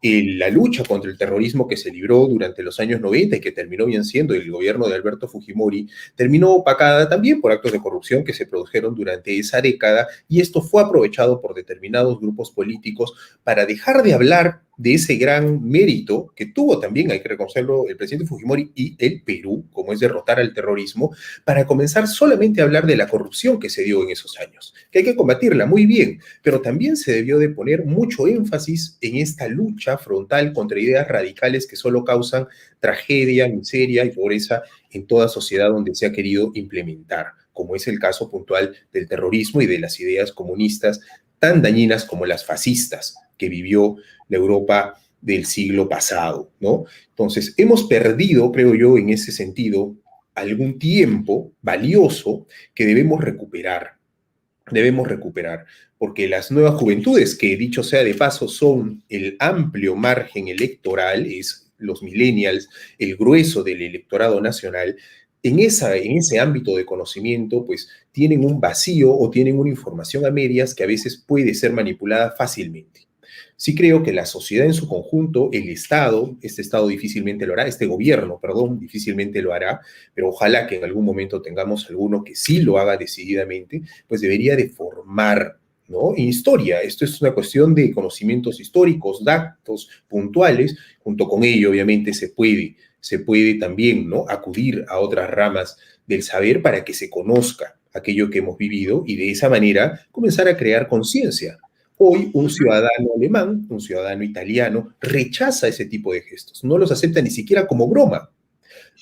la lucha contra el terrorismo que se libró durante los años 90 y que terminó bien siendo el gobierno de Alberto Fujimori, terminó opacada también por actos de corrupción que se produjeron durante esa década y esto fue aprovechado por determinados grupos políticos para dejar de hablar de ese gran mérito que tuvo también, hay que reconocerlo, el presidente Fujimori y el Perú, como es derrotar al terrorismo, para comenzar solamente a hablar de la corrupción que se dio en esos años, que hay que combatirla muy bien, pero también se debió de poner mucho énfasis en esta lucha frontal contra ideas radicales que solo causan tragedia, miseria y pobreza en toda sociedad donde se ha querido implementar, como es el caso puntual del terrorismo y de las ideas comunistas tan dañinas como las fascistas que vivió la Europa del siglo pasado, ¿no? Entonces, hemos perdido, creo yo, en ese sentido, algún tiempo valioso que debemos recuperar, porque las nuevas juventudes, que dicho sea de paso, son el amplio margen electoral, es los millennials, el grueso del electorado nacional, en ese ámbito de conocimiento, pues tienen un vacío o tienen una información a medias que a veces puede ser manipulada fácilmente. Sí creo que la sociedad en su conjunto, el Estado, este Estado difícilmente lo hará, este gobierno, perdón, difícilmente lo hará, pero ojalá que en algún momento tengamos alguno que sí lo haga decididamente, pues debería de formar, ¿no? En historia, esto es una cuestión de conocimientos históricos, datos puntuales, junto con ello obviamente se puede también, ¿no?, acudir a otras ramas del saber para que se conozca aquello que hemos vivido y de esa manera comenzar a crear conciencia. Hoy un ciudadano alemán, un ciudadano italiano, rechaza ese tipo de gestos, no los acepta ni siquiera como broma.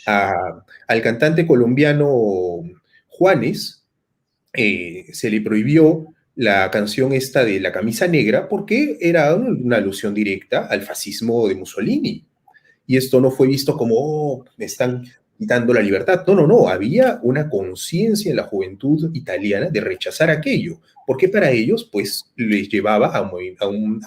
Al cantante colombiano Juanes se le prohibió la canción esta de La camisa negra porque era una alusión directa al fascismo de Mussolini. Y esto no fue visto como, oh, me están quitando la libertad. No, no, no. Había una conciencia en la juventud italiana de rechazar aquello, porque para ellos, pues, les llevaba a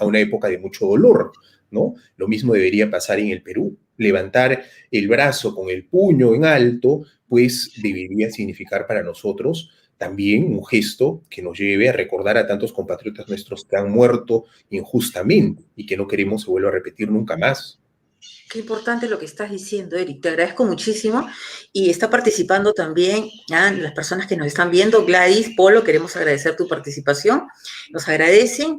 una época de mucho dolor, ¿no? Lo mismo debería pasar en el Perú. Levantar el brazo con el puño en alto, pues debería significar para nosotros también un gesto que nos lleve a recordar a tantos compatriotas nuestros que han muerto injustamente y que no queremos se vuelva a repetir nunca más. Qué importante lo que estás diciendo, Eric. Te agradezco muchísimo. Y está participando también las personas que nos están viendo. Gladys, Polo, queremos agradecer tu participación. Nos agradecen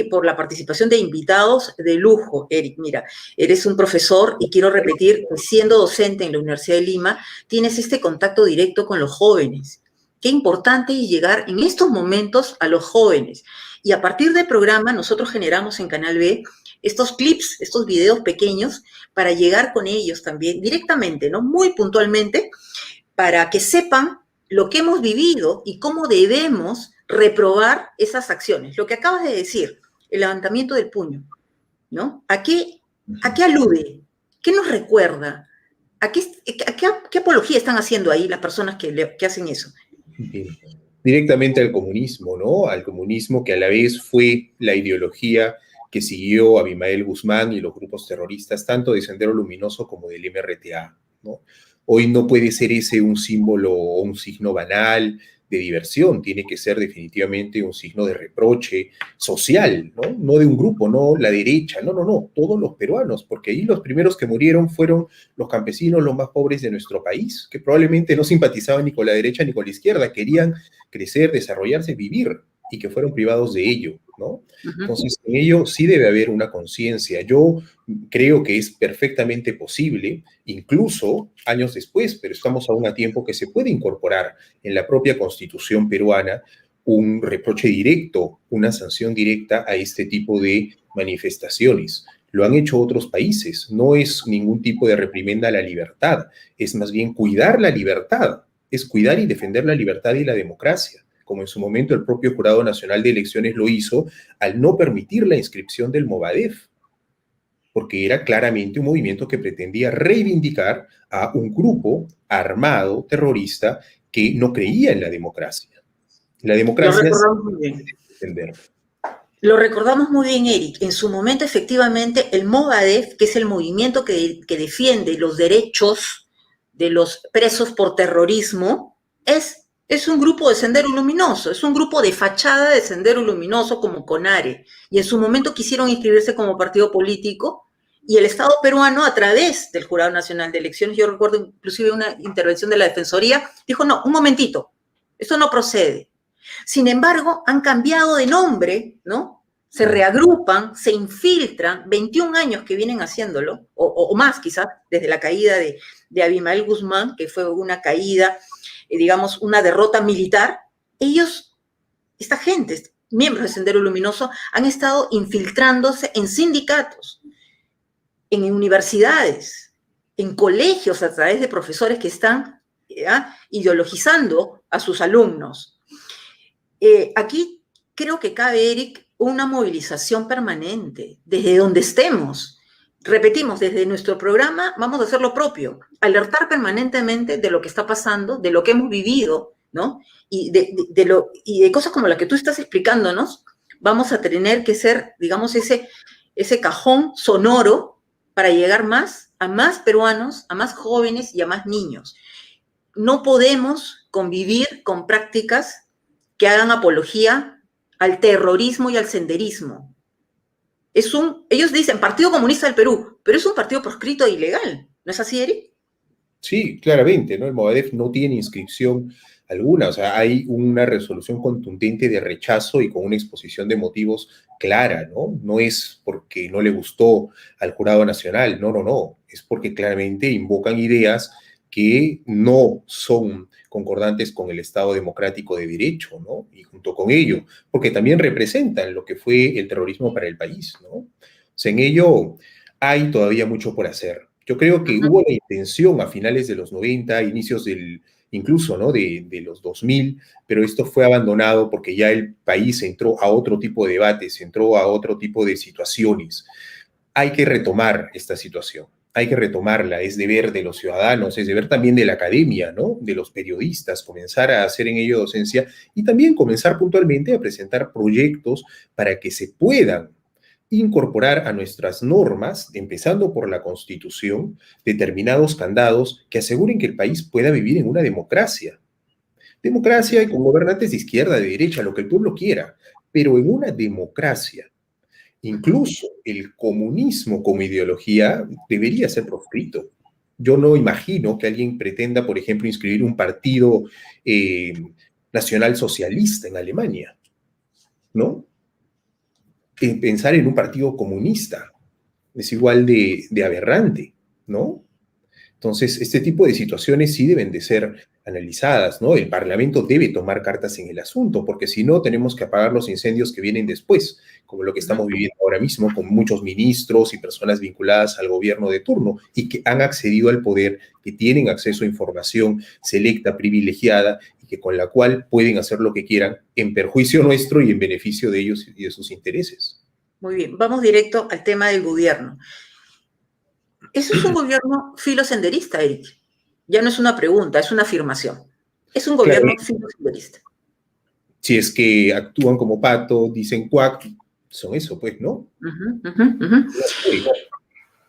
por la participación de invitados de lujo, Eric. Mira, eres un profesor y quiero repetir, siendo docente en la Universidad de Lima, tienes este contacto directo con los jóvenes. Qué importante es llegar en estos momentos a los jóvenes. Y a partir del programa, nosotros generamos en Canal B estos clips, estos videos pequeños, para llegar con ellos también directamente, ¿no? Muy puntualmente, para que sepan lo que hemos vivido y cómo debemos reprobar esas acciones. Lo que acabas de decir, el levantamiento del puño, ¿no? ¿A qué alude? ¿Qué nos recuerda? ¿A qué apología están haciendo ahí las personas que hacen eso? Directamente al comunismo, ¿no? Al comunismo que a la vez fue la ideología que siguió Abimael Guzmán y los grupos terroristas, tanto de Sendero Luminoso como del MRTA, ¿no? Hoy no puede ser ese un símbolo o un signo banal de diversión, tiene que ser definitivamente un signo de reproche social, ¿no? No de un grupo, no la derecha, no, todos los peruanos, porque ahí los primeros que murieron fueron los campesinos, los más pobres de nuestro país, que probablemente no simpatizaban ni con la derecha ni con la izquierda, querían crecer, desarrollarse, vivir, y que fueron privados de ello, ¿no? Entonces, en ello sí debe haber una conciencia. Yo creo que es perfectamente posible, incluso años después, pero estamos aún a tiempo que se puede incorporar en la propia Constitución peruana un reproche directo, una sanción directa a este tipo de manifestaciones. Lo han hecho otros países, no es ningún tipo de reprimenda a la libertad, es más bien cuidar la libertad, es cuidar y defender la libertad y la democracia, como en su momento el propio Jurado Nacional de Elecciones lo hizo al no permitir la inscripción del Movadef, porque era claramente un movimiento que pretendía reivindicar a un grupo armado, terrorista, que no creía en la democracia. La democracia Lo recordamos muy bien. Defender. Lo recordamos muy bien, Eric. En su momento, efectivamente, el Movadef, que es el movimiento que defiende los derechos de los presos por terrorismo, es un grupo de Sendero Luminoso, es un grupo de fachada de Sendero Luminoso como CONARE. Y en su momento quisieron inscribirse como partido político y el Estado peruano, a través del Jurado Nacional de Elecciones, yo recuerdo inclusive una intervención de la Defensoría, dijo, no, un momentito, esto no procede. Sin embargo, han cambiado de nombre, ¿no? Se reagrupan, se infiltran, 21 años que vienen haciéndolo, o más quizás, desde la caída de Abimael Guzmán, que fue una caída, digamos, una derrota militar. Ellos, esta gente, miembros de Sendero Luminoso, han estado infiltrándose en sindicatos, en universidades, en colegios, a través de profesores que están ideologizando a sus alumnos. Aquí creo que cabe, Eric, una movilización permanente, desde donde estemos. Repetimos, desde nuestro programa vamos a hacer lo propio, alertar permanentemente de lo que está pasando, de lo que hemos vivido, ¿no? Y de cosas como las que tú estás explicándonos, vamos a tener que ser, digamos, ese cajón sonoro para llegar a más peruanos, a más jóvenes y a más niños. No podemos convivir con prácticas que hagan apología al terrorismo y al senderismo. Ellos dicen Partido Comunista del Perú, pero es un partido proscrito e ilegal. ¿No es así, Eric? Sí, claramente, ¿no? El Movadef no tiene inscripción alguna, o sea, hay una resolución contundente de rechazo y con una exposición de motivos clara, ¿no? No es porque no le gustó al Jurado Nacional, no, es porque claramente invocan ideas que no son concordantes con el Estado democrático de derecho, ¿no? Y junto con ello, porque también representan lo que fue el terrorismo para el país, ¿no? O sea, en ello hay todavía mucho por hacer. Yo creo que hubo la intención a finales de los 90, inicios incluso, ¿no? de los 2000, pero esto fue abandonado porque ya el país entró a otro tipo de debates, entró a otro tipo de situaciones. Hay que retomar esta situación. Hay que retomarla, es deber de los ciudadanos, es deber también de la academia, ¿no? De los periodistas, comenzar a hacer en ello docencia y también comenzar puntualmente a presentar proyectos para que se puedan incorporar a nuestras normas, empezando por la Constitución, determinados candados que aseguren que el país pueda vivir en una democracia. Democracia y con gobernantes de izquierda, de derecha, lo que el pueblo quiera, pero en una democracia. Incluso el comunismo como ideología debería ser proscrito. Yo no imagino que alguien pretenda, por ejemplo, inscribir un partido nacional socialista en Alemania, ¿no? Pensar en un partido comunista es igual de aberrante, ¿no? Entonces, este tipo de situaciones sí deben de ser analizadas, ¿no? El Parlamento debe tomar cartas en el asunto, porque si no, tenemos que apagar los incendios que vienen después, como lo que estamos viviendo ahora mismo con muchos ministros y personas vinculadas al gobierno de turno y que han accedido al poder, que tienen acceso a información selecta, privilegiada, y que con la cual pueden hacer lo que quieran en perjuicio nuestro y en beneficio de ellos y de sus intereses. Muy bien, vamos directo al tema del gobierno. Eso es un gobierno filosenderista, Eric. Ya no es una pregunta, es una afirmación. Es un gobierno filosenderista. Si es que actúan como pato, dicen cuac, son eso, pues, ¿no?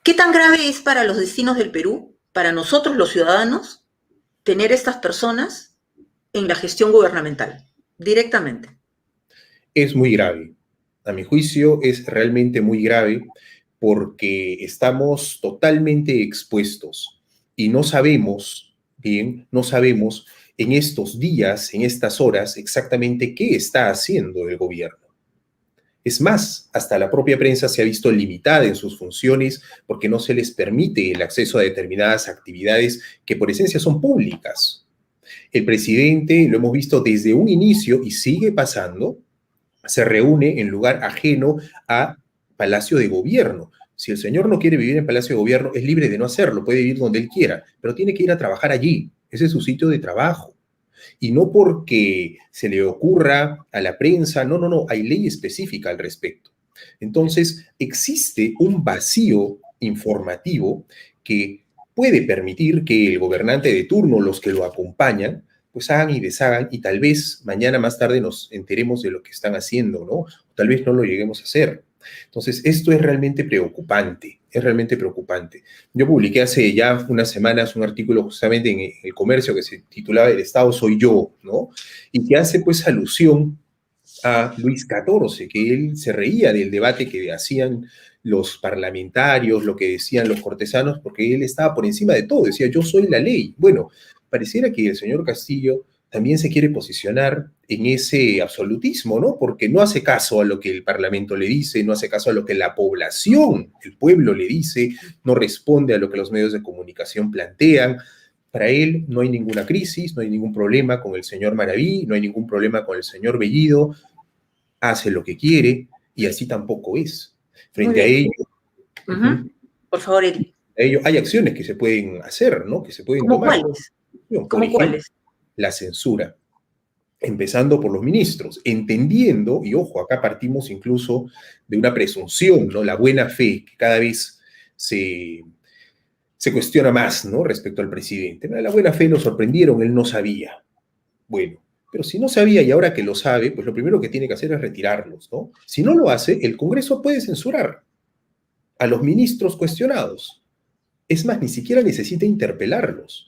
¿Qué tan grave es para los destinos del Perú, para nosotros los ciudadanos, tener estas personas en la gestión gubernamental, directamente? Es muy grave. A mi juicio, es realmente muy grave porque estamos totalmente expuestos y no sabemos, bien, no sabemos en estos días, en estas horas, exactamente qué está haciendo el gobierno. Es más, hasta la propia prensa se ha visto limitada en sus funciones porque no se les permite el acceso a determinadas actividades que por esencia son públicas. El presidente, lo hemos visto desde un inicio y sigue pasando, se reúne en lugar ajeno a Palacio de Gobierno. Si el señor no quiere vivir en Palacio de Gobierno, es libre de no hacerlo, puede vivir donde él quiera, pero tiene que ir a trabajar allí. Ese es su sitio de trabajo. Y no porque se le ocurra a la prensa, no, hay ley específica al respecto. Entonces, existe un vacío informativo que puede permitir que el gobernante de turno, los que lo acompañan, pues hagan y deshagan y tal vez mañana más tarde nos enteremos de lo que están haciendo, ¿no? O tal vez no lo lleguemos a hacer. Entonces, esto es realmente preocupante, es realmente preocupante. Yo publiqué hace ya unas semanas un artículo justamente en El Comercio que se titulaba El Estado soy yo, ¿no? Y que hace pues alusión a Luis XIV, que él se reía del debate que hacían los parlamentarios, lo que decían los cortesanos, porque él estaba por encima de todo, decía yo soy la ley. Bueno, pareciera que el señor Castillo también se quiere posicionar en ese absolutismo, ¿no? Porque no hace caso a lo que el Parlamento le dice, no hace caso a lo que la población, el pueblo le dice, no responde a lo que los medios de comunicación plantean. Para él no hay ninguna crisis, no hay ningún problema con el señor Maraví, no hay ningún problema con el señor Bellido, hace lo que quiere y así tampoco es. Frente a ello, por favor, Eric. A ello hay acciones que se pueden hacer, ¿no? Que se pueden ¿Cómo tomar. cuáles? Por ejemplo, ¿Cuáles? La censura, empezando por los ministros, entendiendo, y ojo, acá partimos incluso de una presunción, ¿no? La buena fe, que cada vez se cuestiona más, ¿no? Respecto al presidente. La buena fe lo sorprendieron, él no sabía. Bueno, pero si no sabía y ahora que lo sabe, pues lo primero que tiene que hacer es retirarlos, ¿no? Si no lo hace, el Congreso puede censurar a los ministros cuestionados. Es más, ni siquiera necesita interpelarlos.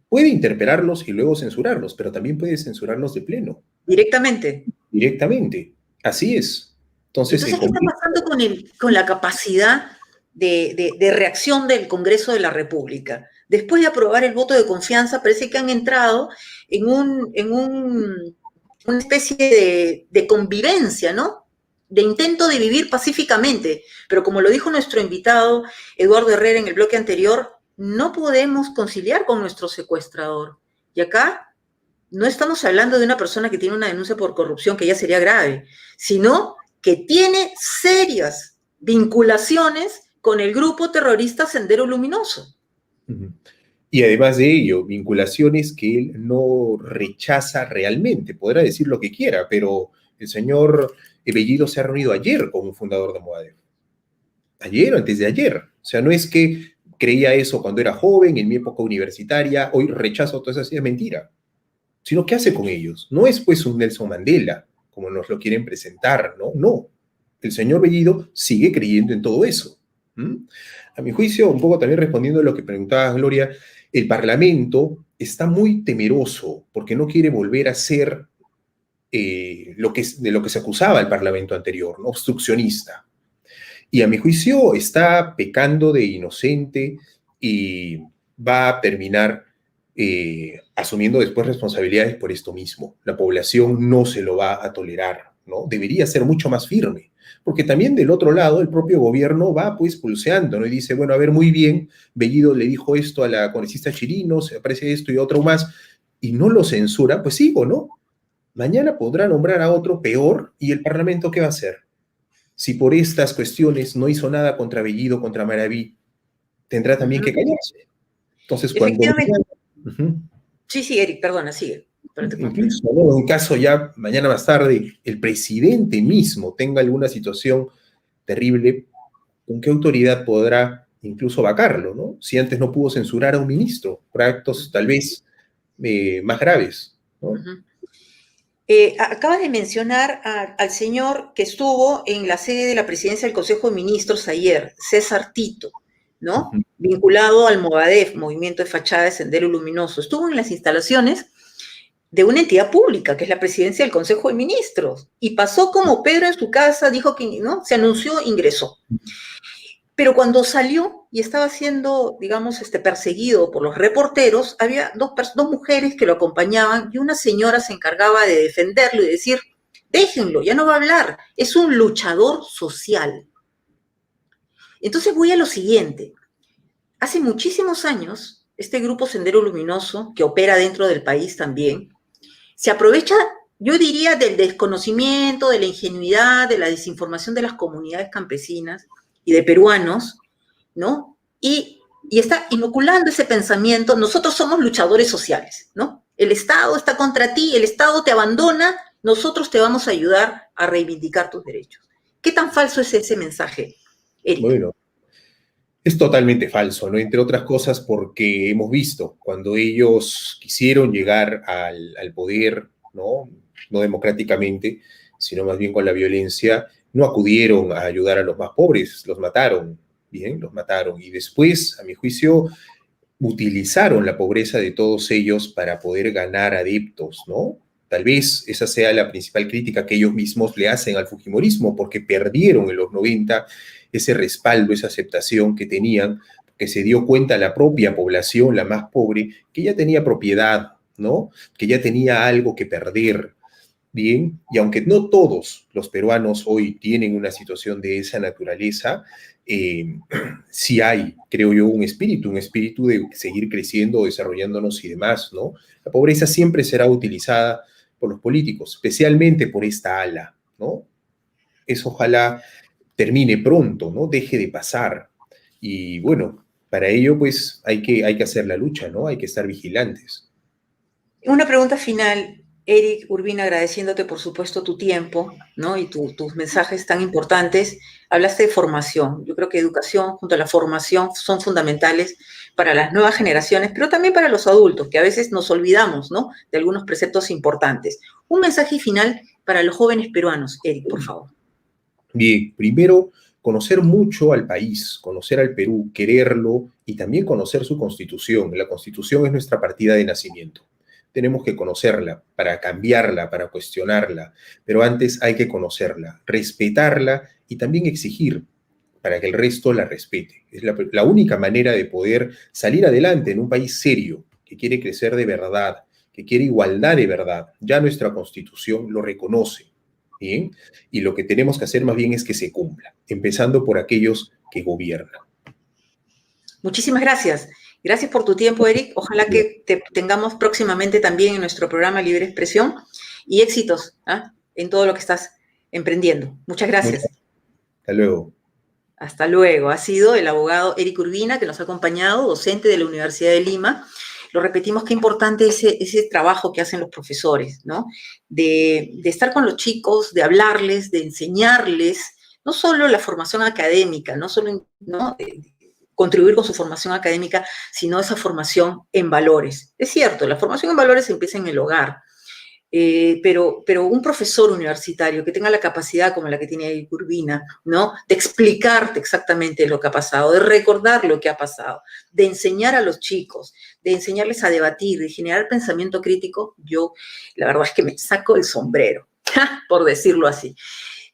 Puede interpelarlos y luego censurarlos, pero también puede censurarlos de pleno. Directamente. Directamente. Así es. Entonces, ¿qué está pasando con la capacidad de reacción del Congreso de la República? Después de aprobar el voto de confianza, parece que han entrado en una especie de convivencia, ¿no? De intento de vivir pacíficamente. Pero como lo dijo nuestro invitado Eduardo Herrera en el bloque anterior, no podemos conciliar con nuestro secuestrador. Y acá no estamos hablando de una persona que tiene una denuncia por corrupción, que ya sería grave, sino que tiene serias vinculaciones con el grupo terrorista Sendero Luminoso. Y además de ello, vinculaciones que él no rechaza realmente. Podrá decir lo que quiera, pero el señor Bellido se ha reunido ayer con un fundador de Moadef. Ayer o antes de ayer. O sea, no es que creía eso cuando era joven, en mi época universitaria, hoy rechazo todo eso, es mentira. Sino, ¿qué hace con ellos? No es pues un Nelson Mandela, como nos lo quieren presentar, ¿no? No. El señor Bellido sigue creyendo en todo eso. ¿Mm? A mi juicio, un poco también respondiendo a lo que preguntaba Gloria, el Parlamento está muy temeroso porque no quiere volver a ser de lo que se acusaba el Parlamento anterior, ¿no? Obstruccionista. Y a mi juicio está pecando de inocente y va a terminar asumiendo después responsabilidades por esto mismo. La población no se lo va a tolerar, ¿no? Debería ser mucho más firme, porque también del otro lado el propio gobierno va pues pulseando, ¿no? Y dice, bueno, a ver, muy bien, Bellido le dijo esto a la congresista Chirinos, se aparece esto y otro más, y no lo censura, pues sigo, ¿no? Mañana podrá nombrar a otro peor, ¿y el Parlamento qué va a hacer? Si por estas cuestiones no hizo nada contra Bellido, contra Maraví, tendrá también que callarse. Entonces, cuando... Efectivamente. Ujú. Sí, Eric, perdona, sigue. Incluso, ¿no? En un caso ya mañana más tarde, el presidente mismo tenga alguna situación terrible, ¿con qué autoridad podrá incluso vacarlo, ¿no? Si antes no pudo censurar a un ministro por actos tal vez más graves, ¿no? Acabas de mencionar al señor que estuvo en la sede de la presidencia del Consejo de Ministros ayer, César Tito, ¿no? Ujú. Vinculado al Movadef, Movimiento de Fachada de Sendero Luminoso. Estuvo en las instalaciones de una entidad pública, que es la presidencia del Consejo de Ministros, y pasó como Pedro en su casa, dijo que, ¿no? Se anunció, ingresó. Pero cuando salió y estaba siendo, digamos, perseguido por los reporteros, había dos mujeres que lo acompañaban y una señora se encargaba de defenderlo y decir, déjenlo, ya no va a hablar, es un luchador social. Entonces voy a lo siguiente. Hace muchísimos años, este grupo Sendero Luminoso, que opera dentro del país también, se aprovecha, yo diría, del desconocimiento, de la ingenuidad, de la desinformación de las comunidades campesinas y de peruanos, ¿no? Y está inoculando ese pensamiento, nosotros somos luchadores sociales, ¿no? El Estado está contra ti, el Estado te abandona, nosotros te vamos a ayudar a reivindicar tus derechos. ¿Qué tan falso es ese mensaje, Eric? Bueno, es totalmente falso, ¿no? Entre otras cosas porque hemos visto cuando ellos quisieron llegar al poder, ¿no? No democráticamente, sino más bien con la violencia, no acudieron a ayudar a los más pobres, los mataron, bien, los mataron. Y después, a mi juicio, utilizaron la pobreza de todos ellos para poder ganar adeptos, ¿no? Tal vez esa sea la principal crítica que ellos mismos le hacen al fujimorismo, porque perdieron en los 90 ese respaldo, esa aceptación que tenían, que se dio cuenta la propia población, la más pobre, que ya tenía propiedad, ¿no? Que ya tenía algo que perder, ¿bien? Y aunque no todos los peruanos hoy tienen una situación de esa naturaleza, sí hay, creo yo, un espíritu de seguir creciendo, desarrollándonos y demás, ¿no? La pobreza siempre será utilizada por los políticos, especialmente por esta ala, ¿no? Eso ojalá termine pronto, ¿no? Deje de pasar. Y bueno, para ello, pues, hay que hacer la lucha, ¿no? Hay que estar vigilantes. Una pregunta final, Eric Urbina, agradeciéndote por supuesto tu tiempo, ¿no? Y tus mensajes tan importantes. Hablaste de formación. Yo creo que educación junto a la formación son fundamentales para las nuevas generaciones, pero también para los adultos, que a veces nos olvidamos, ¿no? De algunos preceptos importantes. Un mensaje final para los jóvenes peruanos, Eric, por favor. Bien, primero, conocer mucho al país, conocer al Perú, quererlo y también conocer su constitución. La constitución es nuestra partida de nacimiento. Tenemos que conocerla para cambiarla, para cuestionarla, pero antes hay que conocerla, respetarla y también exigir para que el resto la respete. Es la única manera de poder salir adelante en un país serio, que quiere crecer de verdad, que quiere igualdad de verdad. Ya nuestra constitución lo reconoce. ¿Bien? Y lo que tenemos que hacer más bien es que se cumpla, empezando por aquellos que gobiernan. Muchísimas gracias. Gracias por tu tiempo, Eric. Ojalá que te tengamos próximamente también en nuestro programa Libre Expresión y éxitos en todo lo que estás emprendiendo. Muchas gracias. Hasta luego. Hasta luego. Ha sido el abogado Eric Urbina que nos ha acompañado, docente de la Universidad de Lima. Lo repetimos, qué importante ese trabajo que hacen los profesores, ¿no? De estar con los chicos, de hablarles, de enseñarles, no solo la formación académica, no solo contribuir con su formación académica, sino esa formación en valores. Es cierto, la formación en valores empieza en el hogar, pero un profesor universitario que tenga la capacidad como la que tiene Urbina, ¿no? De explicarte exactamente lo que ha pasado, de recordar lo que ha pasado, de enseñar a los chicos, de enseñarles a debatir, de generar pensamiento crítico, yo la verdad es que me saco el sombrero, por decirlo así.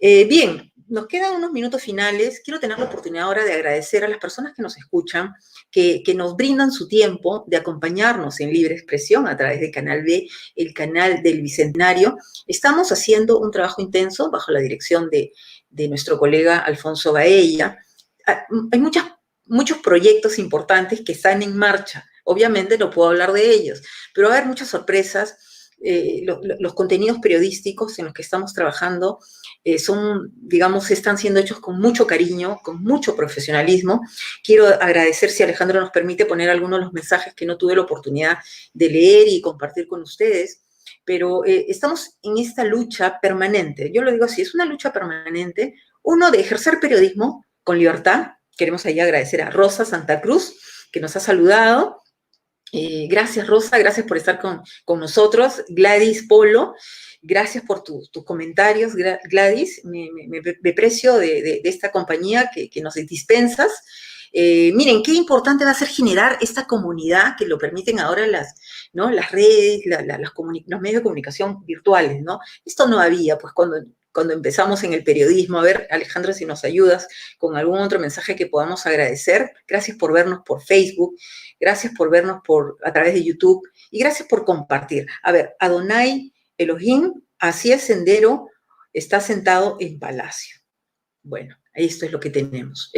Bien, nos quedan unos minutos finales. Quiero tener la oportunidad ahora de agradecer a las personas que nos escuchan, que nos brindan su tiempo de acompañarnos en Libre Expresión a través de Canal B, el canal del Bicentenario. Estamos haciendo un trabajo intenso bajo la dirección de nuestro colega Alfonso Baella. Hay muchos proyectos importantes que están en marcha. Obviamente no puedo hablar de ellos, pero va a haber muchas sorpresas. Los contenidos periodísticos en los que estamos trabajando están siendo hechos con mucho cariño, con mucho profesionalismo. Quiero agradecer, si Alejandro nos permite, poner algunos de los mensajes que no tuve la oportunidad de leer y compartir con ustedes, pero estamos en esta lucha permanente. Yo lo digo así, es una lucha permanente, uno de ejercer periodismo con libertad. Queremos ahí agradecer a Rosa Santa Cruz, que nos ha saludado. Gracias, Rosa, gracias por estar con nosotros. Gladys Polo, gracias por tus comentarios, Gladys. Me precio de esta compañía que nos dispensas. Miren, qué importante va a ser generar esta comunidad que lo permiten ahora las redes, los medios de comunicación virtuales, ¿no? Esto no había, pues, cuando empezamos en el periodismo. A ver, Alejandro, si nos ayudas con algún otro mensaje que podamos agradecer. Gracias por vernos por Facebook, gracias por vernos a través de YouTube y gracias por compartir. A ver, Adonai Elohim, así es Sendero, está sentado en palacio. Bueno, esto es lo que tenemos,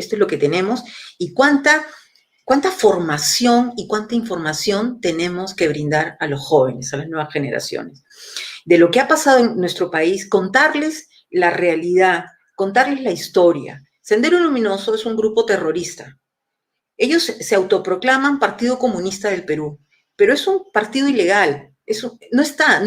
y cuánta formación y cuánta información tenemos que brindar a los jóvenes, a las nuevas generaciones. De lo que ha pasado en nuestro país, contarles la realidad, contarles la historia. Sendero Luminoso es un grupo terrorista. Ellos se autoproclaman Partido Comunista del Perú, pero es un partido ilegal. No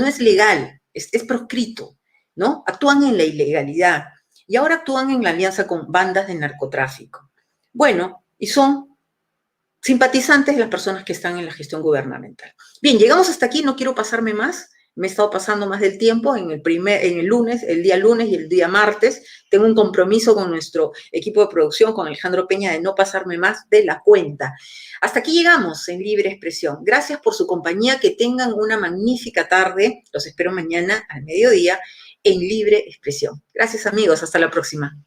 es legal, es proscrito, ¿no? Actúan en la ilegalidad y ahora actúan en la alianza con bandas de narcotráfico. Bueno, y son simpatizantes de las personas que están en la gestión gubernamental. Bien, llegamos hasta aquí, no quiero pasarme más. Me he estado pasando más del tiempo el día lunes y el día martes. Tengo un compromiso con nuestro equipo de producción, con Alejandro Peña, de no pasarme más de la cuenta. Hasta aquí llegamos en Libre Expresión. Gracias por su compañía, que tengan una magnífica tarde. Los espero mañana al mediodía en Libre Expresión. Gracias, amigos, hasta la próxima.